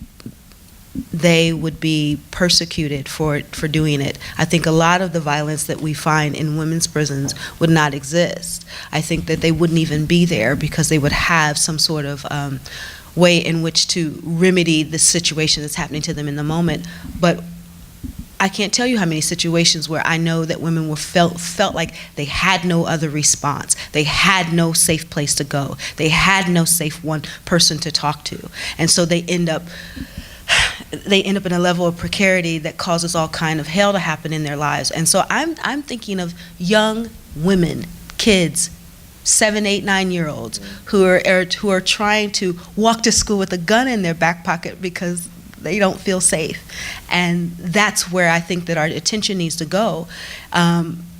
they would be persecuted for doing it, I think a lot of the violence that we find in women's prisons would not exist. I think that they wouldn't even be there because they would have some sort of way in which to remedy the situation that's happening to them in the moment. But I can't tell you how many situations where I know that women were felt like they had no other response. They had no safe place to go. They had no safe one person to talk to. And so they end up in a level of precarity that causes all kind of hell to happen in their lives. And so I'm thinking of young women, kids, 7, 8, 9-year-olds who are trying to walk to school with a gun in their back pocket because they don't feel safe. And that's where I think that our attention needs to go.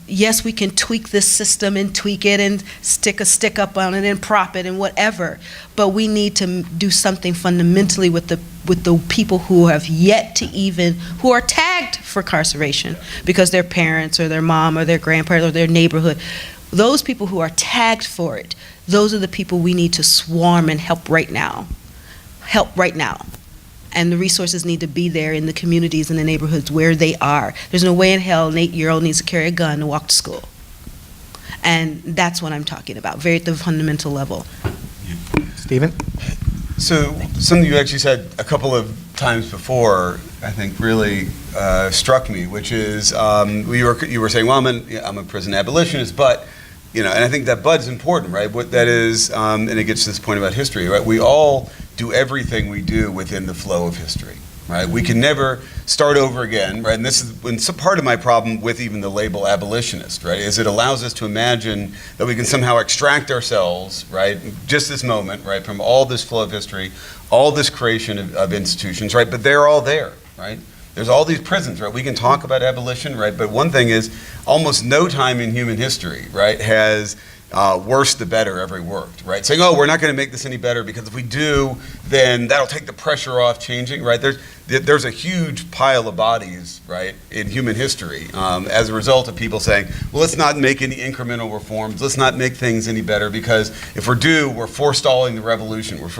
Yes, we can tweak this system and tweak it and stick a stick up on it and prop it and whatever, but we need to do something fundamentally with the people who have yet to who are tagged for incarceration because their parents or their mom or their grandparents or their neighborhood. Those people who are tagged for it, those are the people we need to swarm and help right now. And the resources need to be there in the communities and the neighborhoods where they are. There's no way in hell an 8-year-old needs to carry a gun to walk to school. And that's what I'm talking about, very at the fundamental level. Stephen? So something you actually said a couple of times before, I think really struck me, which is you were saying, well, I'm a prison abolitionist, but, and I think that bud's important, right? What that is, and it gets to this point about history, right? We all do everything we do within the flow of history, right? We can never start over again, right? And this is part of my problem with even the label abolitionist, right? Is it allows us to imagine that we can somehow extract ourselves, right? Just this moment, right? From all this flow of history, all this creation of institutions, right? But they're all there, right? There's all these prisons, right? We can talk about abolition, right? But one thing is almost no time in human history, right, has worse the better ever worked, right? Saying, oh, we're not going to make this any better because if we do, then that'll take the pressure off changing, right? There's a huge pile of bodies, right, in human history as a result of people saying, well, let's not make any incremental reforms. Let's not make things any better because if we're forestalling the revolution. Most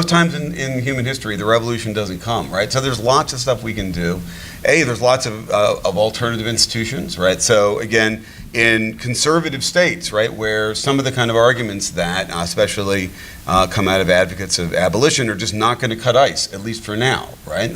times in human history, the revolution doesn't come, right? So there's lots of stuff we can do. There's lots of alternative institutions, right? So again, in conservative states, right, where some of the kind of arguments that especially come out of advocates of abolition are just not going to cut ice, at least for now, right?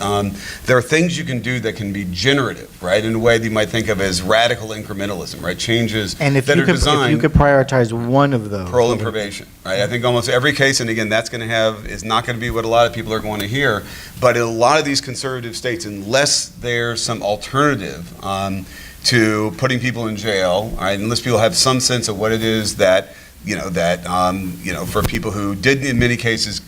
There are things you can do that can be generative, right, in a way that you might think of as radical incrementalism, right? Changes And if that you are could, designed. if you could prioritize one of those. Parole and probation, right? I think almost every case, and again, that's going to is not going to be what a lot of people are going to hear, but in a lot of these conservative states, unless there's some alternative to putting people in jail, right, unless people have some sense of what it is that, for people who did in many cases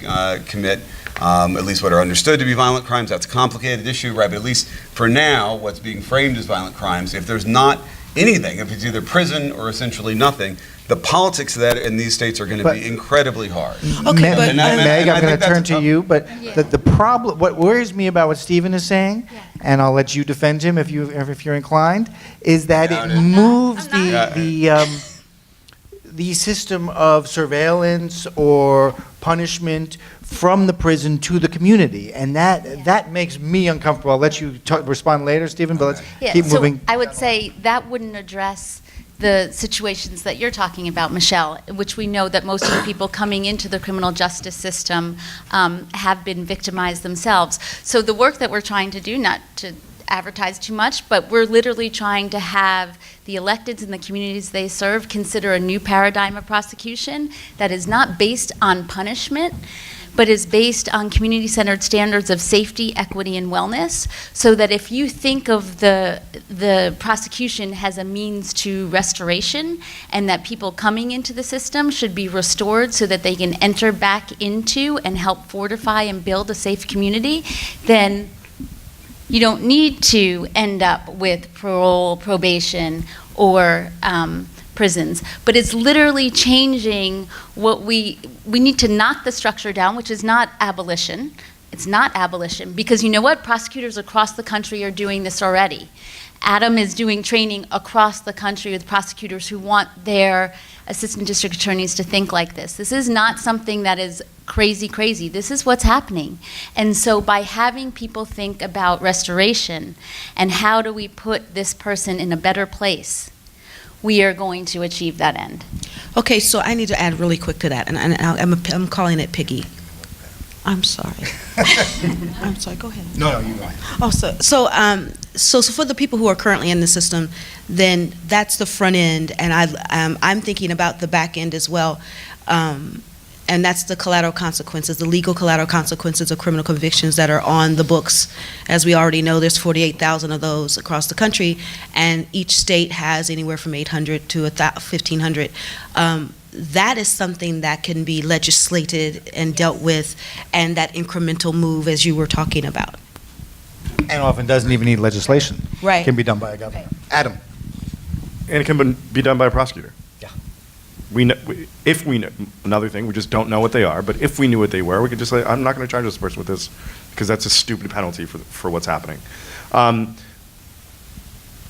commit at least what are understood to be violent crimes, that's a complicated issue, right, but at least for now, what's being framed as violent crimes, if there's not anything, if it's either prison or essentially nothing, the politics of that in these states are going to be incredibly hard. Okay, but Meg, I'm going to turn that's to you, but Yeah. the problem, what worries me about what Stephen is saying, and I'll let you defend him if you're inclined, is that Doubt it it. moves I'm not. the system of surveillance or punishment from the prison to the community, and that makes me uncomfortable. I'll let you respond later, Stephen, but let's Yeah, keep so moving. I would say that wouldn't address the situations that you're talking about, Michelle, which we know that most of the people coming into the criminal justice system have been victimized themselves. So the work that we're trying to do, not to advertise too much, but we're literally trying to have the electeds and the communities they serve consider a new paradigm of prosecution that is not based on punishment, but is based on community-centered standards of safety, equity, and wellness, so that if you think of the prosecution as a means to restoration, and that people coming into the system should be restored so that they can enter back into and help fortify and build a safe community, then you don't need to end up with parole, probation, or prisons. But it's literally changing what we need to knock the structure down, which is not abolition. It's not abolition, because you know what? Prosecutors across the country are doing this already. Adam is doing training across the country with prosecutors who want their assistant district attorneys to think like this. This is not something that is crazy. This is what's happening. And so by having people think about restoration and how do we put this person in a better place, we are going to achieve that end. Okay, so I need to add really quick to that, and I'm calling it Piggy. I'm sorry. I'm sorry. Go ahead. No, you go ahead. Oh, so for the people who are currently in the system, then that's the front end, and I'm thinking about the back end as well. And that's the collateral consequences, the legal collateral consequences of criminal convictions that are on the books. As we already know, there's 48,000 of those across the country, and each state has anywhere from 800 to 1,500. That is something that can be legislated and dealt with, and that incremental move, as you were talking about. And often doesn't even need legislation. Right. Can be done by a governor. Adam. And it can be done by a prosecutor. Yeah. If we know, another thing, we just don't know what they are, but if we knew what they were, we could just say, I'm not going to charge this person with this, because that's a stupid penalty for what's happening. On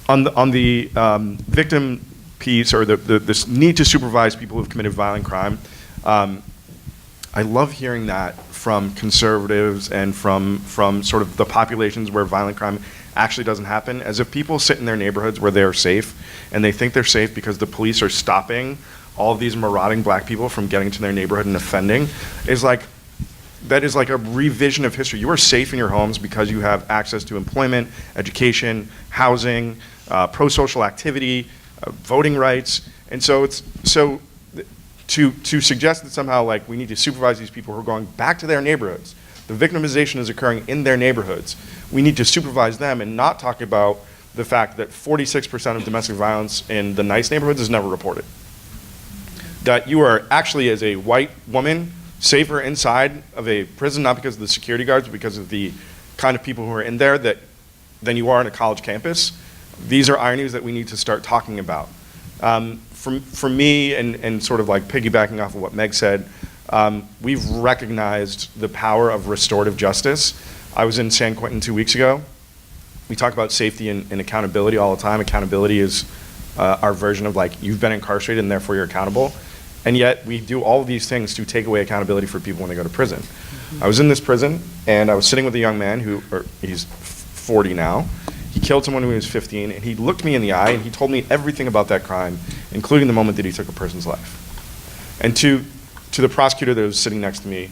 the victim piece, or this need to supervise people who've committed violent crime, I love hearing that from conservatives and from sort of the populations where violent crime actually doesn't happen, as if people sit in their neighborhoods where they're safe, and they think they're safe because the police are stopping all of these marauding black people from getting to their neighborhood and offending, that is like a revision of history. You are safe in your homes because you have access to employment, education, housing, pro-social activity, voting rights. And so to suggest that somehow like we need to supervise these people who are going back to their neighborhoods, the victimization is occurring in their neighborhoods. We need to supervise them and not talk about the fact that 46% of domestic violence in the nice neighborhoods is never reported. That you are actually, as a white woman, safer inside of a prison, not because of the security guards, but because of the kind of people who are in there than you are on a college campus. These are ironies that we need to start talking about. For me, and sort of like piggybacking off of what Meg said, we've recognized the power of restorative justice. I was in San Quentin 2 weeks ago. We talk about safety and accountability all the time. Accountability is our version of like, you've been incarcerated and therefore you're accountable. And yet we do all of these things to take away accountability for people when they go to prison. I was in this prison and I was sitting with a young man he's 40 now, He killed someone when he was 15, and he looked me in the eye and he told me everything about that crime, including the moment that he took a person's life. And to the prosecutor that was sitting next to me,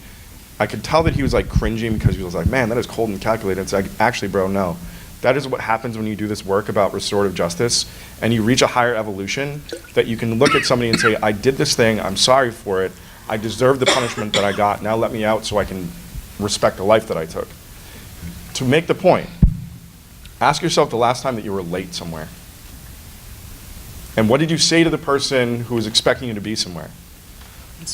I could tell that he was like cringing because he was like, man, that is cold and calculated. It's like, actually, bro, no. That is what happens when you do this work about restorative justice and you reach a higher evolution, that you can look at somebody and say, I did this thing, I'm sorry for it, I deserve the punishment that I got, now let me out so I can respect the life that I took. To make the point, ask yourself the last time that you were late somewhere. And what did you say to the person who was expecting you to be somewhere?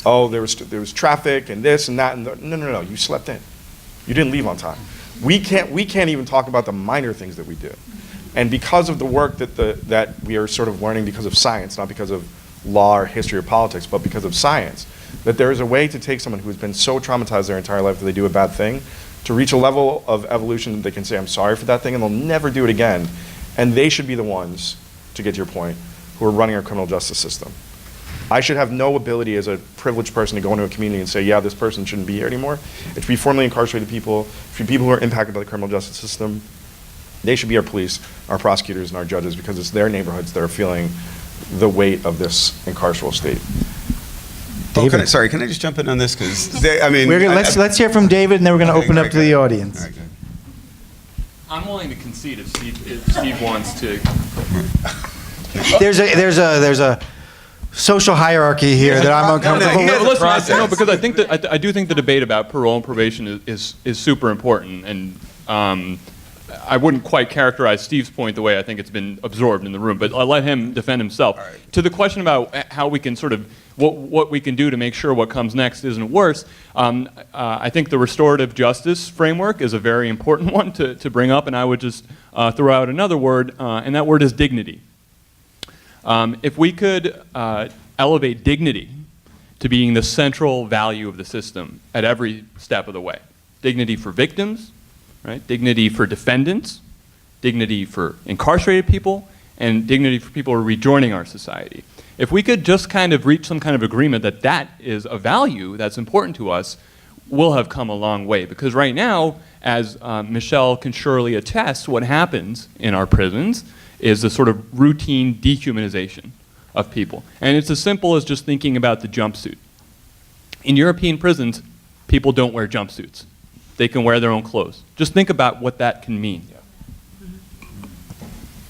Oh, there was traffic and this and that, and no, you slept in. You didn't leave on time. We can't even talk about the minor things that we do. And because of the work that we are sort of learning because of science, not because of law or history or politics, but because of science, that there is a way to take someone who has been so traumatized their entire life that they do a bad thing, to reach a level of evolution that they can say, I'm sorry for that thing, and they'll never do it again. And they should be the ones, to get to your point, who are running our criminal justice system. I should have no ability as a privileged person to go into a community and say, yeah, this person shouldn't be here anymore. It should be formerly incarcerated people, it should be people who are impacted by the criminal justice system. They should be our police, our prosecutors, and our judges, because it's their neighborhoods that are feeling the weight of this incarceral state. David. Sorry, can I just jump in on this? Because let's hear from David, and then we're going to open up to the audience. All right, I'm willing to concede if Steve wants to. There's a social hierarchy here that I'm uncomfortable with. No, because I think that I do think the debate about parole and probation is super important, and I wouldn't quite characterize Steve's point the way I think it's been absorbed in the room, but I'll let him defend himself. Right. To the question about how we can sort of what we can do to make sure what comes next isn't worse, I think the restorative justice framework is a very important one to bring up, and I would just throw out another word, and that word is dignity. If we could elevate dignity to being the central value of the system at every step of the way, dignity for victims, right? Dignity for defendants, dignity for incarcerated people, and dignity for people who are rejoining our society. If we could just kind of reach some kind of agreement that that is a value that's important to us, we'll have come a long way. Because right now, as Michelle can surely attest, what happens in our prisons is a sort of routine dehumanization of people. And it's as simple as just thinking about the jumpsuit. In European prisons, people don't wear jumpsuits. They can wear their own clothes. Just think about what that can mean.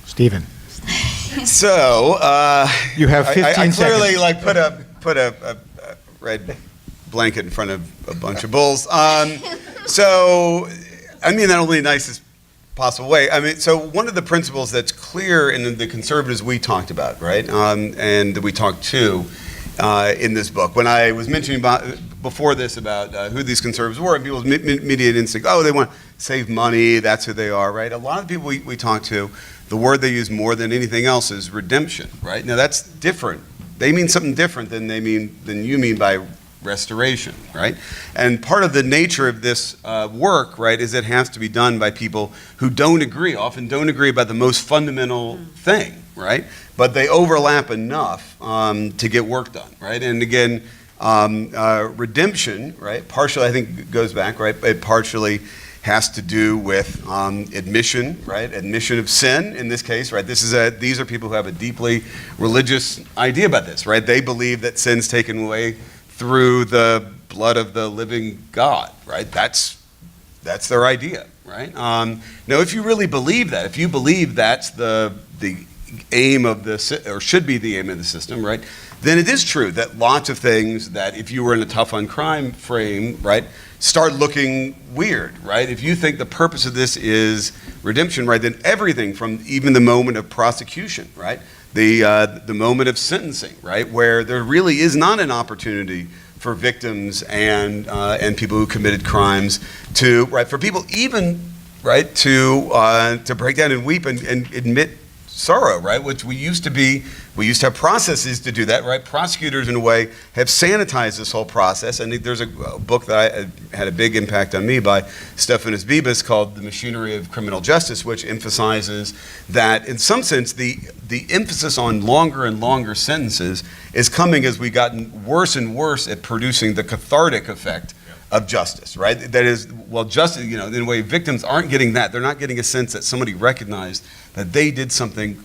Stephen. So, you have 15 seconds. I clearly put a red blanket in front of a bunch of bulls. So, I mean that only in the nicest possible way. I mean, so one of the principles that's clear in the conservatives we talked about, right, and that we talked to in this book, when I was mentioning before this about who these conservatives were, and people's immediate instinct, oh, they want to save money, that's who they are, right? A lot of people we talk to, the word they use more than anything else is redemption, right? Now that's different. They mean something different than you mean by restoration, right? And part of the nature of this work, right, is it has to be done by people who often don't agree about the most fundamental thing, right? But they overlap enough to get work done, right? And again, redemption, right, partially I think goes back, right? It partially has to do with admission, right? Admission of sin in this case, right? These are people who have a deeply religious idea about this, right? They believe that sin's taken away through the blood of the living God, right? That's their idea, right? Now, if you really believe that, if you believe that's the aim of or should be the aim of the system, right? Then it is true that lots of things that if you were in a tough on crime frame, right, start looking weird, right? If you think the purpose of this is redemption, right, then everything from even the moment of prosecution, right, the moment of sentencing, right, where there really is not an opportunity for victims and people who committed crimes for people even, right, to break down and weep and admit sorrow, right, which we used to have processes to do that, right? Prosecutors, in a way, have sanitized this whole process. And there's a book that had a big impact on me by Stephanus Bibas called The Machinery of Criminal Justice, which emphasizes that, in some sense, the emphasis on longer and longer sentences is coming as we've gotten worse and worse at producing the cathartic effect of justice, right? That is, well, justice, in a way, victims aren't getting that. They're not getting a sense that somebody recognized that they did something,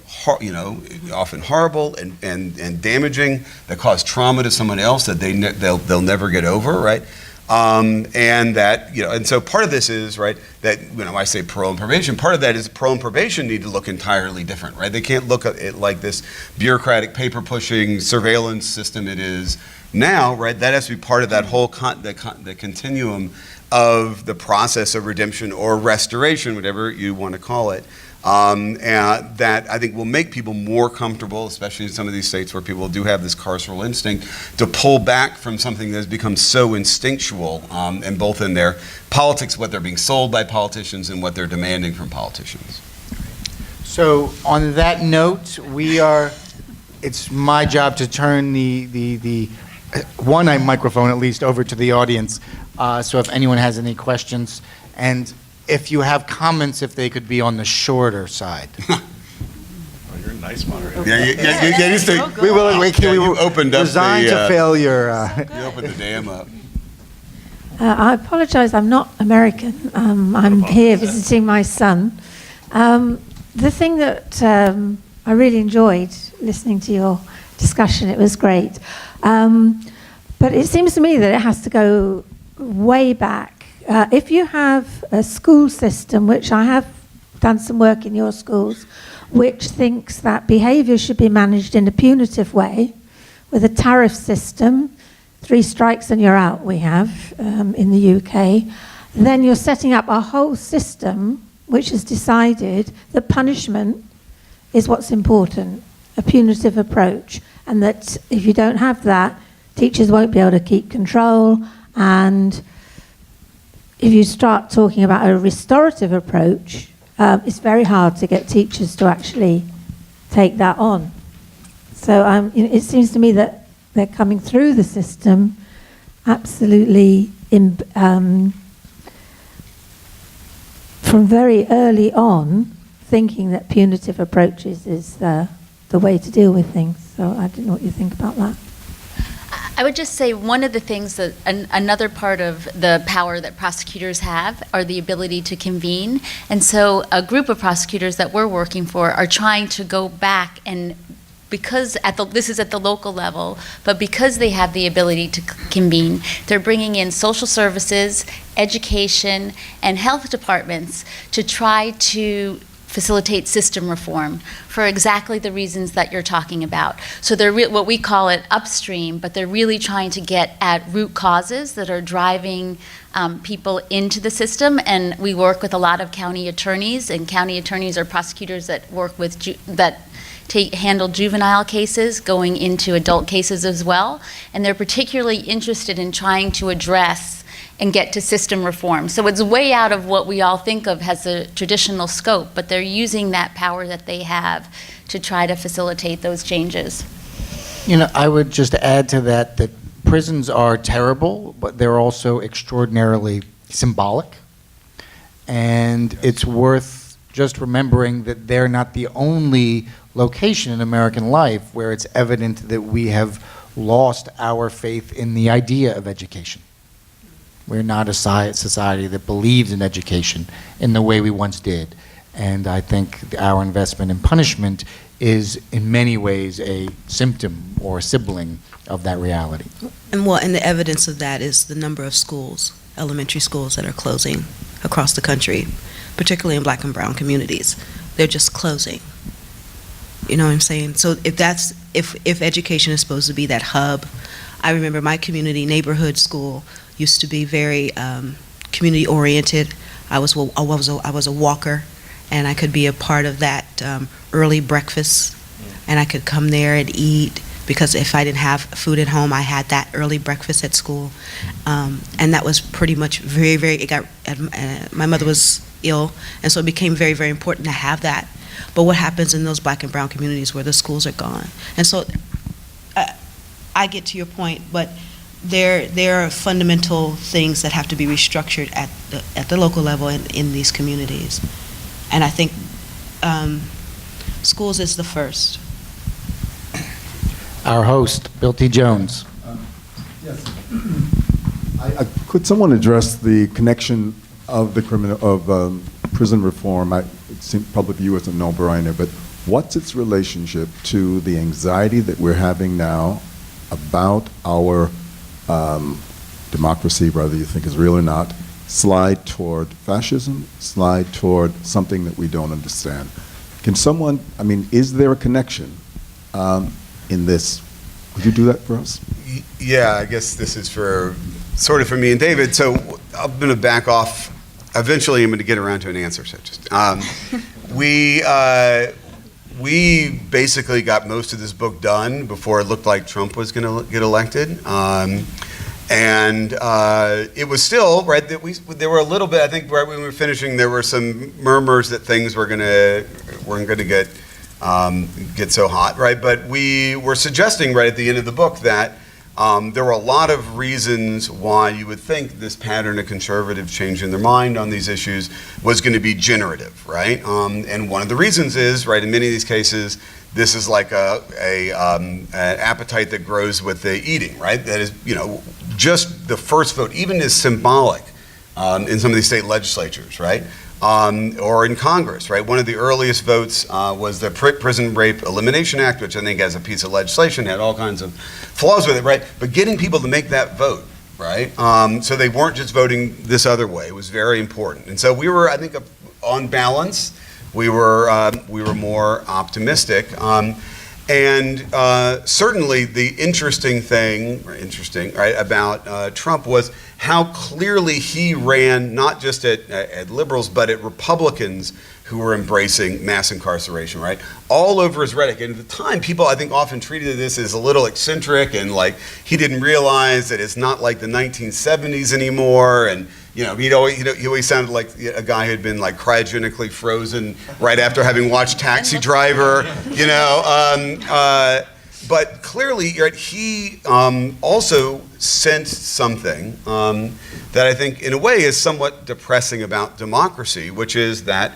often horrible and damaging, that caused trauma to someone else that they'll never get over, right? And that, and so part of this is, right, that, I say parole and probation, part of that is parole and probation need to look entirely different, right? They can't look at it like this bureaucratic, paper-pushing surveillance system it is now, right? That has to be part of that whole the continuum of the process of redemption or restoration, whatever you want to call it. And that I think will make people more comfortable, especially in some of these states where people do have this carceral instinct, to pull back from something that has become so instinctual, and both in their politics, what they're being sold by politicians, and what they're demanding from politicians. So on that note, it's my job to turn the one microphone at least over to the audience. So if anyone has any questions, and if you have comments, if they could be on the shorter side. Oh, you're a nice moderator. You opened up resigned to failure. You opened the dam up. I apologize, I'm not American. I'm here visiting my son. The thing that I really enjoyed listening to your discussion, it was great. But it seems to me that it has to go way back. If you have a school system, which I have done some work in your schools, which thinks that behavior should be managed in a punitive way, with a tariff system, 3 strikes and you're out, we have in the UK, then you're setting up a whole system which has decided that punishment is what's important, a punitive approach, and that if you don't have that, teachers won't be able to keep control. And if you start talking about a restorative approach, it's very hard to get teachers to actually take that on. So it seems to me that they're coming through the system absolutely from very early on, thinking that punitive approaches is the way to deal with things. So I don't know what you think about that. I would just say one of the things that another part of the power that prosecutors have are the ability to convene. And so a group of prosecutors that we're working for are trying to go back, and because this is at the local level, but because they have the ability to convene, they're bringing in social services, education, and health departments to try to facilitate system reform for exactly the reasons that you're talking about. So they're what we call it upstream, but they're really trying to get at root causes that are driving people into the system. And we work with a lot of county attorneys, and county attorneys are prosecutors that work with handle juvenile cases going into adult cases as well. And they're particularly interested in trying to address and get to system reform. So it's way out of what we all think of as a traditional scope, but they're using that power that they have to try to facilitate those changes. I would just add to that prisons are terrible, but they're also extraordinarily symbolic. And it's worth just remembering that they're not the only location in American life where it's evident that we have lost our faith in the idea of education. We're not a society that believes in education in the way we once did. And I think our investment in punishment is in many ways a symptom or a sibling of that reality. And the evidence of that is the number of schools, elementary schools, that are closing across the country, particularly in Black and brown communities. They're just closing. You know what I'm saying? So if education is supposed to be that hub, I remember my community neighborhood school used to be very community oriented. I was a walker, and I could be a part of that early breakfast, and I could come there and eat, because if I didn't have food at home, I had that early breakfast at school, and that was pretty much very. My mother was ill, and so it became very, very important to have that. But what happens in those Black and brown communities where the schools are gone? And so I get to your point, but there are fundamental things that have to be restructured at the local level in these communities. And I think schools is the first. Our host, Bill T. Jones. Yes. Could someone address the connection of the prison reform? It seems public view as a no-brainer, but what's its relationship to the anxiety that we're having now about our democracy, whether you think is real or not, slide toward fascism, slide toward something that we don't understand? Can someone, is there a connection in this? Could you do that for us? Yeah, I guess this is for me and David. So I'm going to back off. Eventually, I'm going to get around to an answer. So just we basically got most of this book done before it looked like Trump was going to get elected. And it was still right that there were a little bit. I think right when we were finishing, there were some murmurs that things weren't going to get so hot, right? But we were suggesting right at the end of the book that there were a lot of reasons why you would think this pattern of conservatives changing their mind on these issues was going to be generative, right? And one of the reasons is, right, in many of these cases, this is like an appetite that grows with the eating, right? That is, just the first vote, even is symbolic in some of these state legislatures, right? Or in Congress, right? One of the earliest votes was the Prison Rape Elimination Act, which I think as a piece of legislation had all kinds of flaws with it, right? But getting people to make that vote, right? So they weren't just voting this other way. Was very important. And so we were, I think, on balance, we were more optimistic. And certainly the interesting thing, right, about Trump was how clearly he ran not just at liberals, but at Republicans who were embracing mass incarceration, right? All over his rhetoric. And at the time, people, I think, often treated this as a little eccentric and like he didn't realize that it's not like the 1970s anymore. And he always sounded like a guy who had been like cryogenically frozen right after having watched Taxi Driver, But clearly, right, he also sensed something that I think, in a way, is somewhat depressing about democracy, which is that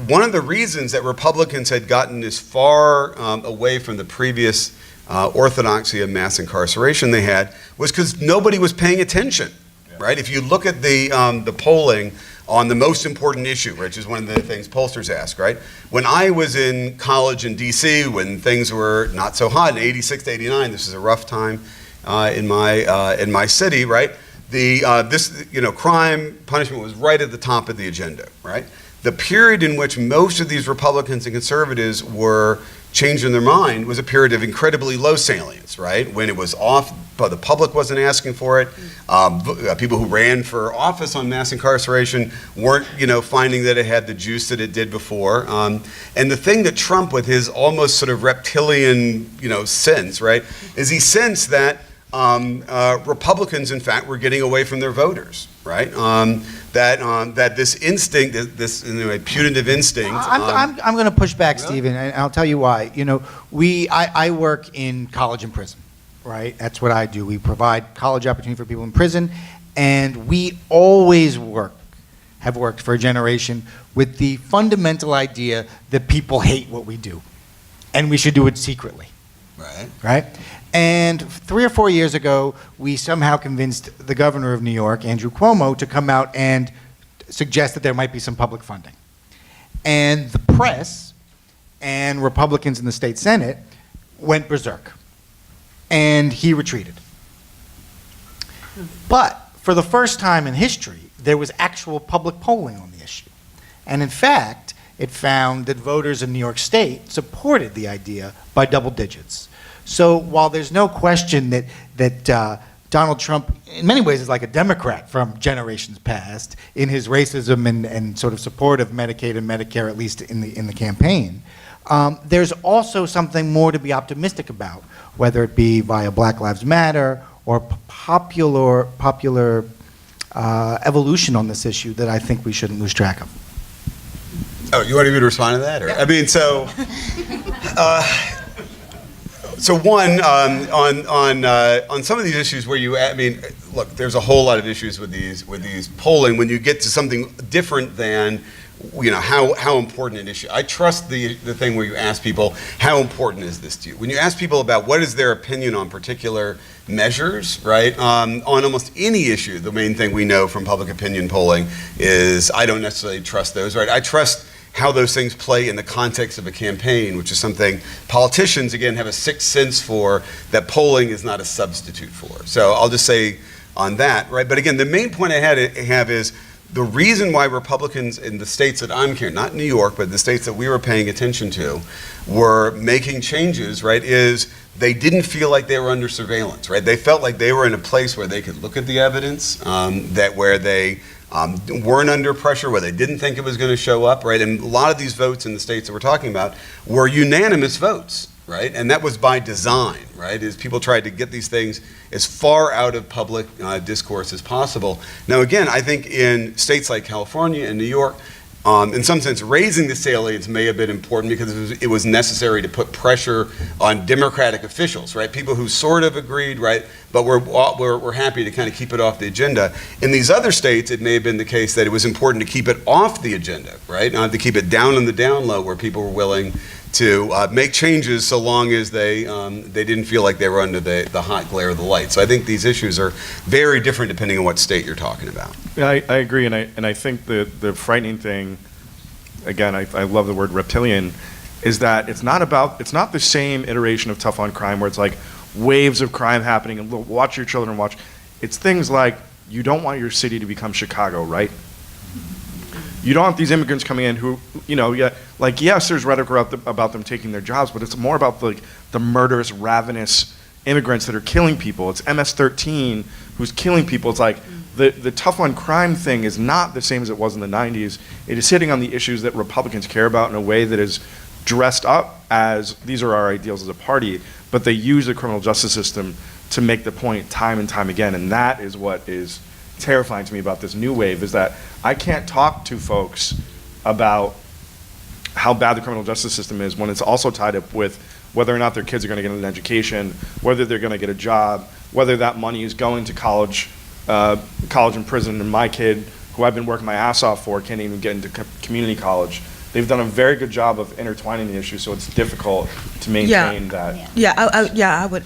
one of the reasons that Republicans had gotten as far away from the previous orthodoxy of mass incarceration they had was because nobody was paying attention. Right? If you look at the polling on the most important issue, which is one of the things pollsters ask, right? When I was in college in D.C., when things were not so hot in '86 to '89, this is a rough time in my city, right? Crime punishment was right at the top of the agenda, right? The period in which most of these Republicans and conservatives were changing their mind was a period of incredibly low salience, right? When it was off, but the public wasn't asking for it. People who ran for office on mass incarceration weren't, finding that it had the juice that it did before. And the thing that Trump, with his almost sort of reptilian, sense, right, is he sensed that Republicans, in fact, were getting away from their voters, right? That this instinct, this punitive instinct. I'm going to push back, Stephen, and I'll tell you why. I work in college and prison, right? That's what I do. We provide college opportunity for people in prison, and we always have worked for a generation with the fundamental idea that people hate what we do, and we should do it secretly. Right? And 3 or 4 years ago, we somehow convinced the governor of New York, Andrew Cuomo, to come out and suggest that there might be some public funding. And the press and Republicans in the state Senate went berserk. And he retreated. But for the first time in history, there was actual public polling on the issue. And in fact, it found that voters in New York State supported the idea by double digits. So while there's no question that Donald Trump, in many ways, is like a Democrat from generations past in his racism and sort of support of Medicaid and Medicare, at least in the campaign, there's also something more to be optimistic about, whether it be via Black Lives Matter or popular evolution on this issue that I think we shouldn't lose track of. Oh, you want me to respond to that? Or? I mean, so one, on some of these issues where look, there's a whole lot of issues with these polling when you get to something different than how important an issue. I trust the thing where you ask people, how important is this to you? When you ask people about what is their opinion on particular measures, right, on almost any issue, the main thing we know from public opinion polling is I don't necessarily trust those, right? I trust how those things play in the context of a campaign, which is something politicians, again, have a sixth sense for, that polling is not a substitute for. So I'll just say on that, right? But again, the main point I have is the reason why Republicans in the states that I'm here, not New York, but the states that we were paying attention to, were making changes, right, is they didn't feel like they were under surveillance, right? They felt like they were in a place where they could look at the evidence, where they weren't under pressure, where they didn't think it was going to show up, right? And a lot of these votes in the states that we're talking about were unanimous votes, right? And that was by design, right? Is people tried to get these things as far out of public discourse as possible. Now, again, I think in states like California and New York, in some sense, raising the salience may have been important because it was necessary to put pressure on Democratic officials, right? People who sort of agreed, right? But we're happy to kind of keep it off the agenda. In these other states, it may have been the case that it was important to keep it off the agenda, right? To keep it down in the down low where people were willing to make changes so long as they didn't feel like they were under the hot glare of the light. So I think these issues are very different depending on what state you're talking about. Yeah, I agree, and I think the frightening thing, again, I love the word reptilian, is that it's not the same iteration of tough on crime where it's like waves of crime happening and watch your children watch. It's things like you don't want your city to become Chicago, right? You don't want these immigrants coming in who, yes, there's rhetoric about them taking their jobs, but it's more about the murderous, ravenous immigrants that are killing people. It's MS-13 who's killing people. It's like the tough on crime thing is not the same as it was in the 90s. It is hitting on the issues that Republicans care about in a way that is dressed up as these are our ideals as a party, but they use the criminal justice system to make the point time and time again, and that is what is terrifying to me about this new wave, is that I can't talk to folks about how bad the criminal justice system is when it's also tied up with whether or not their kids are going to get an education, whether they're going to get a job, whether that money is going to college and prison, and my kid, who I've been working my ass off for, can't even get into community college. They've done a very good job of intertwining the issue, so it's difficult to maintain that.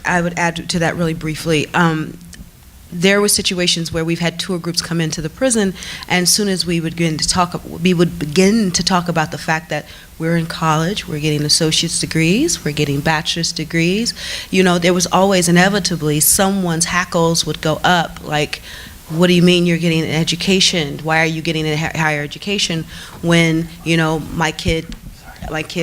I would add to that really briefly. There were situations where we've had tour groups come into the prison, and as soon as we would begin to talk about the fact that we're in college, we're getting associate's degrees, we're getting bachelor's degrees, there was always inevitably someone's hackles would go up, like, what do you mean you're getting an education? Why are you getting a higher education when, my kid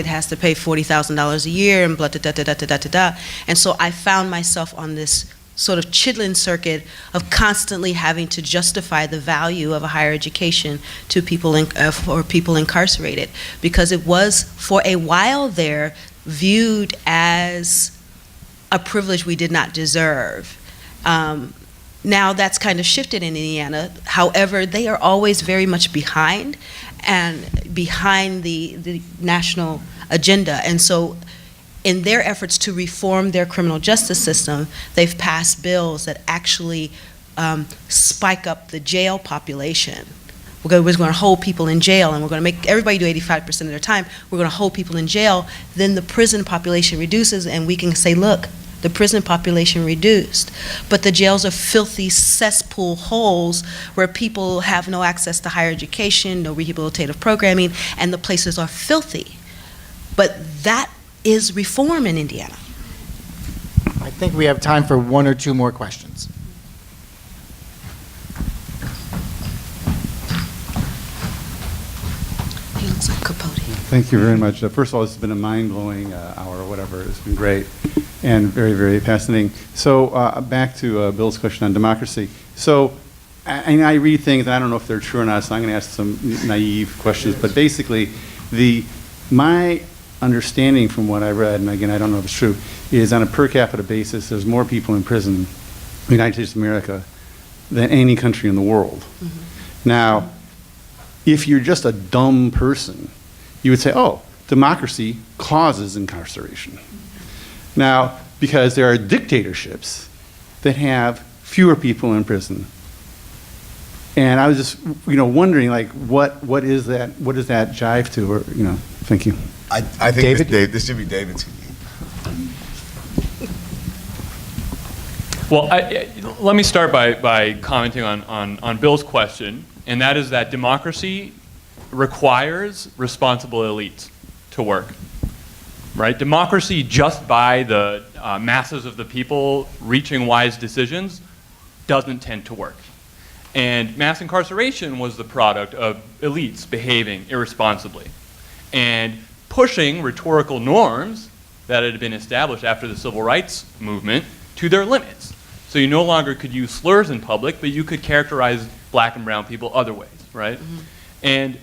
has to pay $40,000 a year and blah, da, da, da, da, da, da, da. And so I found myself on this sort of Chitlin circuit of constantly having to justify the value of a higher education to people for people incarcerated, because it was for a while there viewed as a privilege we did not deserve. Now that's kind of shifted in Indiana. However, they are always very much behind the national agenda, and so in their efforts to reform their criminal justice system, they've passed bills that actually spike up the jail population. We're going to hold people in jail, and we're going to make everybody do 85% of their time. We're going to hold people in jail. Then the prison population reduces, and we can say, look, the prison population reduced. But the jails are filthy cesspool holes where people have no access to higher education, no rehabilitative programming, and the places are filthy. But that is reform in Indiana. I think we have time for one or two more questions. He looks like Capote. Thank you very much. First of all, this has been a mind-blowing hour or whatever. It's been great and very, very fascinating. So back to Bill's question on democracy. So I read things, and I don't know if they're true or not, so I'm going to ask some naive questions. But basically, my understanding from what I read, and again, I don't know if it's true, is on a per capita basis, there's more people in prison in the United States of America than any country in the world. Mm-hmm. Now, if you're just a dumb person, you would say, oh, democracy causes incarceration. Now, because there are dictatorships that have fewer people in prison And I was just, wondering, like, what is that? What does that jive to? Or, thank you. I think this should be David's. Well, let me start by commenting on Bill's question, and that is that democracy requires responsible elites to work, right? Democracy just by the masses of the people reaching wise decisions doesn't tend to work. And mass incarceration was the product of elites behaving irresponsibly and pushing rhetorical norms that had been established after the civil rights movement to their limits. So you no longer could use slurs in public, but you could characterize black and brown people other ways, right? Mm-hmm. And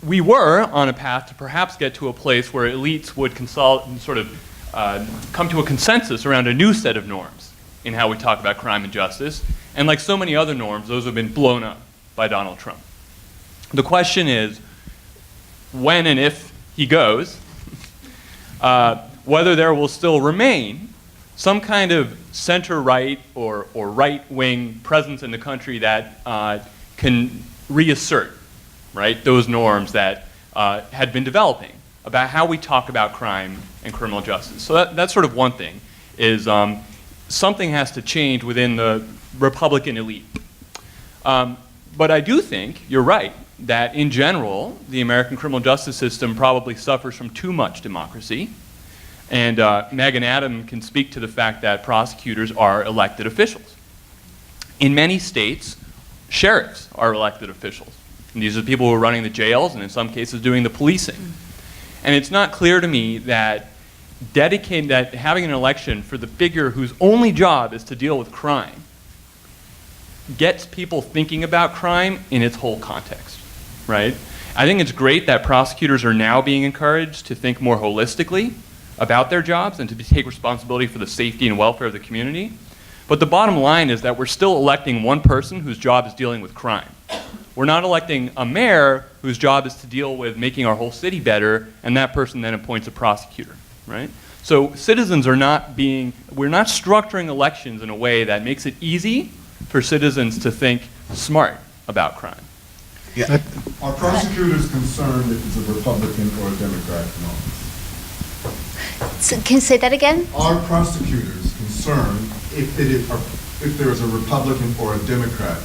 we were on a path to perhaps get to a place where elites would come to a consensus around a new set of norms in how we talk about crime and justice. And like so many other norms, those have been blown up by Donald Trump. The question is, when and if he goes, whether there will still remain some kind of center-right or right-wing presence in the country that can reassert, right, those norms that had been developing about how we talk about crime and criminal justice. So that's sort of one thing, is something has to change within the Republican elite. But I do think you're right that in general, the American criminal justice system probably suffers from too much democracy. And Meg and Adam can speak to the fact that prosecutors are elected officials. In many states, sheriffs are elected officials. And these are the people who are running the jails and in some cases doing the policing. And it's not clear to me that having an election for the figure whose only job is to deal with crime gets people thinking about crime in its whole context, right? I think it's great that prosecutors are now being encouraged to think more holistically about their jobs and to take responsibility for the safety and welfare of the community. But the bottom line is that we're still electing one person whose job is dealing with crime. We're not electing a mayor whose job is to deal with making our whole city better, and that person then appoints a prosecutor, right? So citizens we're not structuring elections in a way that makes it easy for citizens to think smart about crime. Yeah. Are prosecutors concerned if it's a Republican or a Democrat in office? So, can you say that again? Are prosecutors concerned if there is a Republican or a Democrat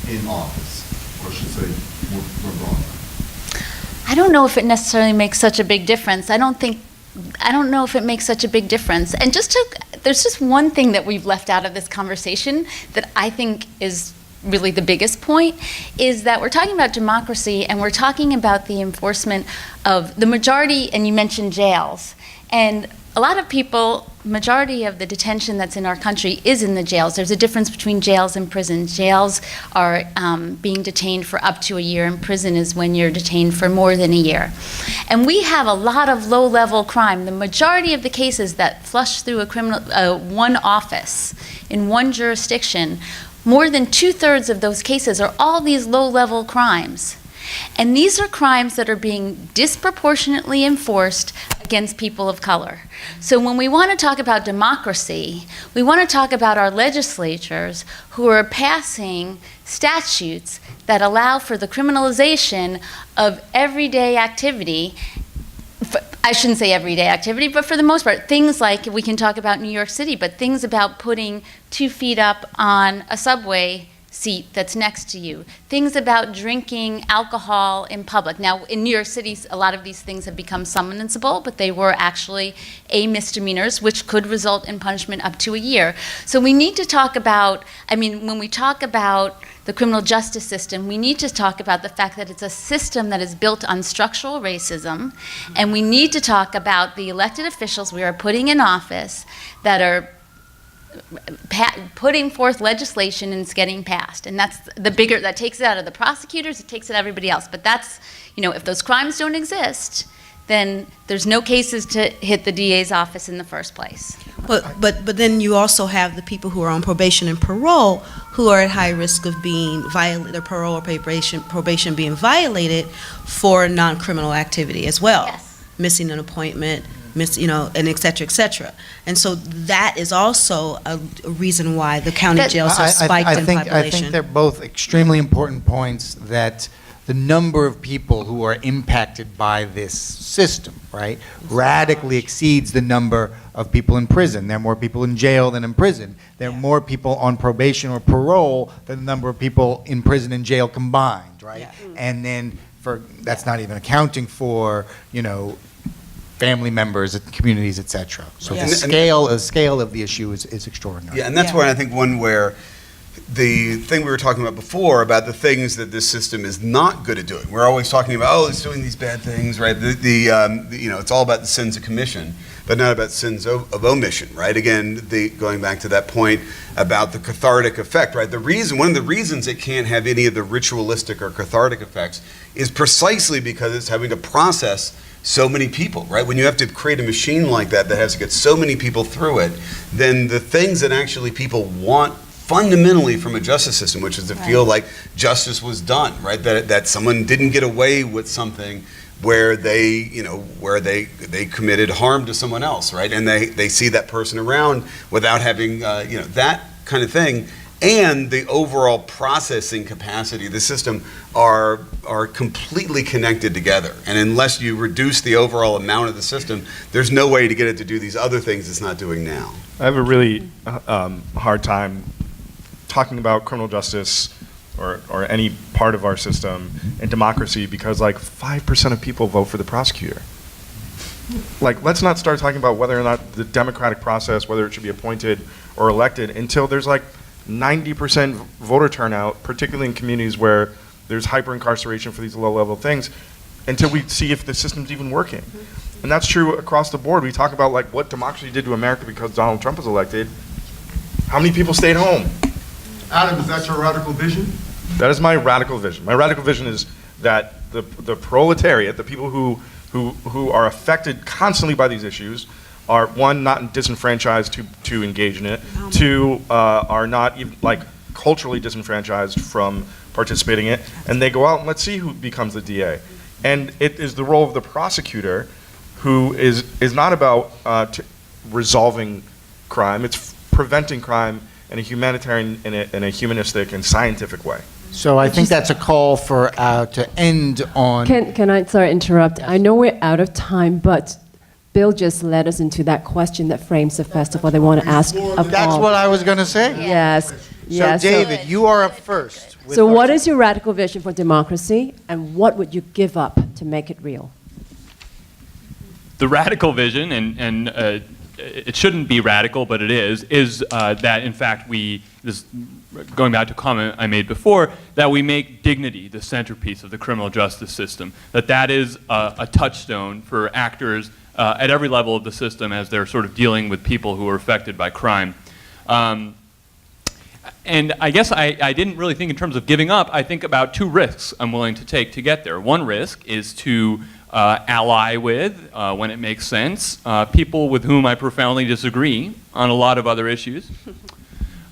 in office? Or should say, we're wrong. I don't know if it necessarily makes such a big difference. I don't know if it makes such a big difference. And there's just one thing that we've left out of this conversation that I think is really the biggest point, is that we're talking about democracy and we're talking about the enforcement of the majority, and you mentioned jails. And a lot of people, majority of the detention that's in our country is in the jails. There's a difference between jails and prisons. Jails are being detained for up to a year, and prison is when you're detained for more than a year. And we have a lot of low-level crime. The majority of the cases that flush through one office in one jurisdiction, more than 2/3 of those cases are all these low-level crimes. And these are crimes that are being disproportionately enforced against people of color. So when we want to talk about democracy, we want to talk about our legislatures who are passing statutes that allow for the criminalization of everyday activity. I shouldn't say everyday activity, but for the most part, things like, we can talk about New York City, but things about putting 2 feet up on a subway seat that's next to you, things about drinking alcohol in public. Now, in New York City, a lot of these things have become summonable, but they were actually misdemeanors, which could result in punishment up to a year. So we need to talk about, when we talk about the criminal justice system, we need to talk about the fact that it's a system that is built on structural racism, and we need to talk about the elected officials we are putting in office that are putting forth legislation and it's getting passed. And that's that takes it out of the prosecutors, it takes it out of everybody else. But that's, if those crimes don't exist, then there's no cases to hit the DA's office in the first place. But then you also have the people who are on probation and parole who are at high risk of being violated, their parole or probation being violated for non-criminal activity as well. Yes. Missing an appointment, and et cetera, et cetera. And so that is also a reason why the county jails have spiked in population. I think they're both extremely important points, that the number of people who are impacted by this system, right, radically exceeds the number of people in prison. There are more people in jail than in prison. There are more people on probation or parole than the number of people in prison and jail combined, right? Yeah. And then that's not even accounting for, family members, communities, et cetera. So the scale of the issue is extraordinary. Yeah, and that's why I think one where the thing we were talking about before about the things that this system is not good at doing. We're always talking about, it's doing these bad things, right? It's all about the sins of commission, but not about sins of omission, right? Again, going back to that point about the cathartic effect, right? One of the reasons it can't have any of the ritualistic or cathartic effects is precisely because it's having to process so many people, right? When you have to create a machine like that has to get so many people through it, then the things that actually people want fundamentally from a justice system, which is to feel like justice was done, right? That someone didn't get away with something where they committed harm to someone else, right? And they see that person around without having, that kind of thing. And the overall processing capacity of the system are completely connected together. And unless you reduce the overall amount of the system, there's no way to get it to do these other things it's not doing now. I have a really hard time talking about criminal justice or any part of our system and democracy because 5% of people vote for the prosecutor. Let's not start talking about whether or not the democratic process, whether it should be appointed or elected, until there's 90% voter turnout, particularly in communities where there's hyper-incarceration for these low-level things, until we see if the system's even working. And that's true across the board. We talk about what democracy did to America because Donald Trump was elected. How many people stayed home? Adam, is that your radical vision? That is my radical vision. My radical vision is that the proletariat, the people who are affected constantly by these issues, are one, not disenfranchised to engage in it, two, are not even culturally disenfranchised from participating in it, and they go out and let's see who becomes the DA. And it is the role of the prosecutor, who is not about resolving crime, it's preventing crime in a humanitarian, in a humanistic and scientific way. So I think that's a call for to end on. Can I interrupt? I know we're out of time, but Bill just led us into that question that frames the festival. They want to ask of That's all. what I was going to say. Yes. So David, you are up first. So what is your radical vision for democracy, and what would you give up to make it real? The radical vision, and it shouldn't be radical, but it is that in fact going back to a comment I made before, that we make dignity the centerpiece of the criminal justice system, that is a touchstone for actors at every level of the system as they're sort of dealing with people who are affected by crime. And I guess I didn't really think in terms of giving up. I think about two risks I'm willing to take to get there. One risk is to ally with, when it makes sense, people with whom I profoundly disagree on a lot of other issues.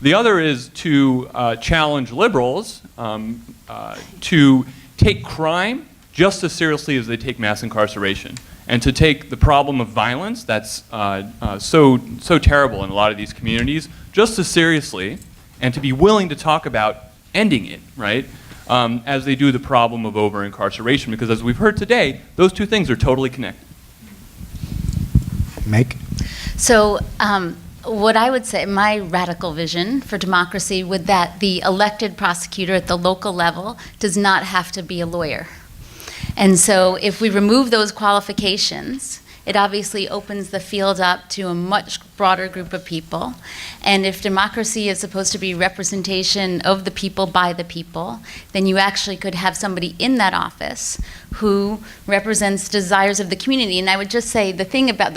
The other is to challenge liberals to take crime just as seriously as they take mass incarceration, and to take the problem of violence that's so terrible in a lot of these communities just as seriously, and to be willing to talk about ending it, right? As they do the problem of over-incarceration, because as we've heard today, those two things are totally connected. Meg? So what I would say, my radical vision for democracy would that the elected prosecutor at the local level does not have to be a lawyer. And so if we remove those qualifications, it obviously opens the field up to a much broader group of people. And if democracy is supposed to be representation of the people by the people, then you actually could have somebody in that office who represents desires of the community. And I would just say the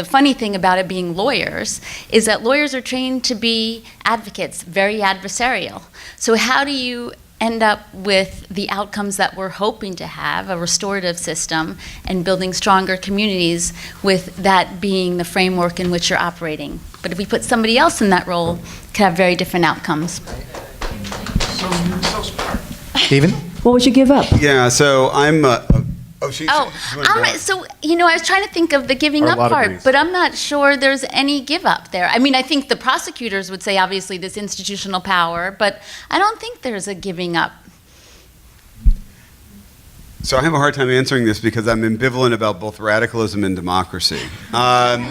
funny thing about it being lawyers is that lawyers are trained to be advocates, very adversarial. So how do you end up with the outcomes that we're hoping to have, a restorative system, and building stronger communities with that being the framework in which you're operating? But if we put somebody else in that role, it could have very different outcomes. Stephen? What would you give up? Yeah, so I'm a So, I was trying to think of the giving Or a up lot of part, Greece. but I'm not sure there's any give up there. I mean, I think the prosecutors would say, obviously, this institutional power, but I don't think there's a giving up. So I have a hard time answering this because I'm ambivalent about both radicalism and democracy. And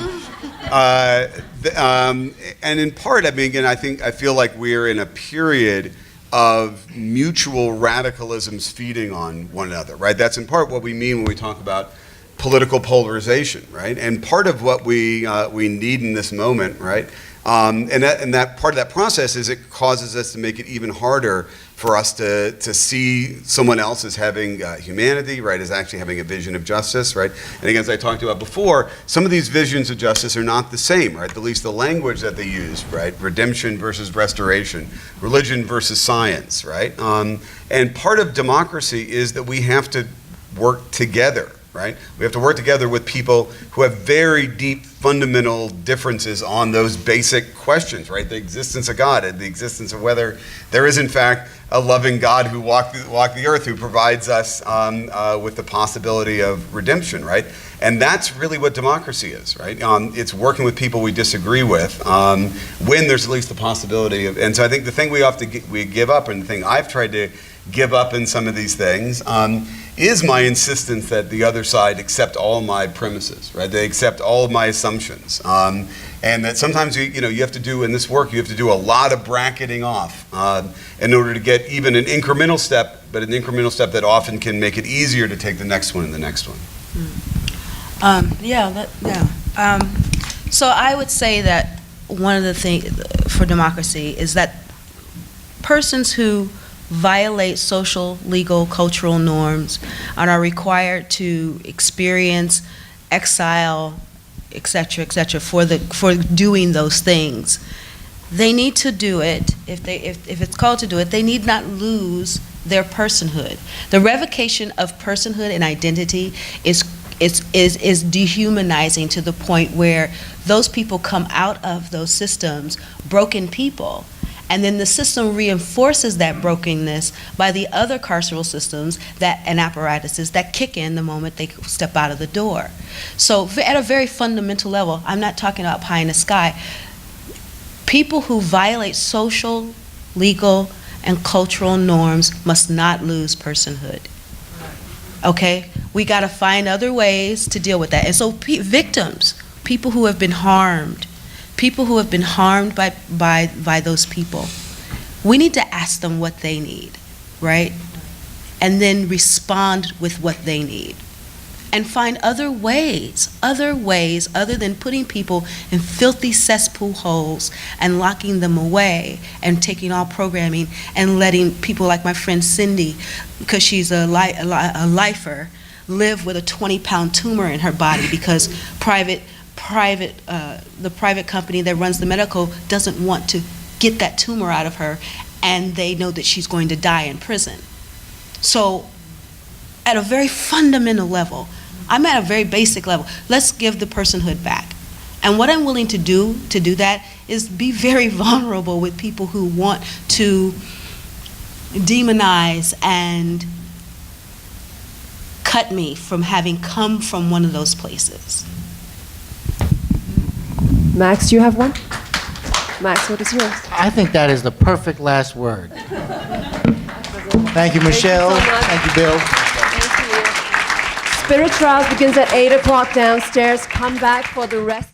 in part, I mean, again, I feel like we're in a period of mutual radicalisms feeding on one another, right? That's in part what we mean when we talk about political polarization, right? And part of what we need in this moment, right? And that part of that process is it causes us to make it even harder for us to see someone else as having humanity, right, as actually having a vision of justice, right? And again, as I talked about before, some of these visions of justice are not the same, right? At least the language that they use, right? Redemption versus restoration, religion versus science, right? And part of democracy is that we have to work together, right? We have to work together with people who have very deep fundamental differences on those basic questions, right? The existence of God and the existence of whether there is in fact a loving God who walked the earth, who provides us with the possibility of redemption, right? And that's really what democracy is, right? It's working with people we disagree with when there's at least the possibility of, and so I think the thing we give up, and the thing I've tried to give up in some of these things, is my insistence that the other side accept all my premises, right? They accept all of my assumptions. And that sometimes you have to do in this work, you have to do a lot of bracketing off in order to get even an incremental step, but an incremental step that often can make it easier to take the next one and the next one. So I would say that one of the things for democracy is that persons who violate social, legal, cultural norms and are required to experience exile, et cetera, for doing those things. They need to do it. If it's called to do it, they need not lose their personhood. The revocation of personhood and identity is dehumanizing to the point where those people come out of those systems broken people. And then the system reinforces that brokenness by the other carceral systems and apparatuses that kick in the moment they step out of the door. So at a very fundamental level, I'm not talking about pie in the sky. People who violate social, legal, and cultural norms must not lose personhood. Okay? We got to find other ways to deal with that. And so victims, people who have been harmed, by those people, we need to ask them what they need, right? And then respond with what they need. And find other ways other than putting people in filthy cesspool holes and locking them away and taking all programming and letting people like my friend Cindy, because she's a lifer, live with a 20-pound tumor in her body because the private company that runs the medical doesn't want to get that tumor out of her, and they know that she's going to die in prison. So at a very fundamental level, I'm at a very basic level, let's give the personhood back. And what I'm willing to do that is be very vulnerable with people who want to demonize and cut me from having come from one of those places. Max, do you have one? Max, what is yours? I think that is the perfect last word. Thank you, Michelle. Thank you, Bill. Spirit Trials begins at 8 o'clock downstairs. Come back for the rest.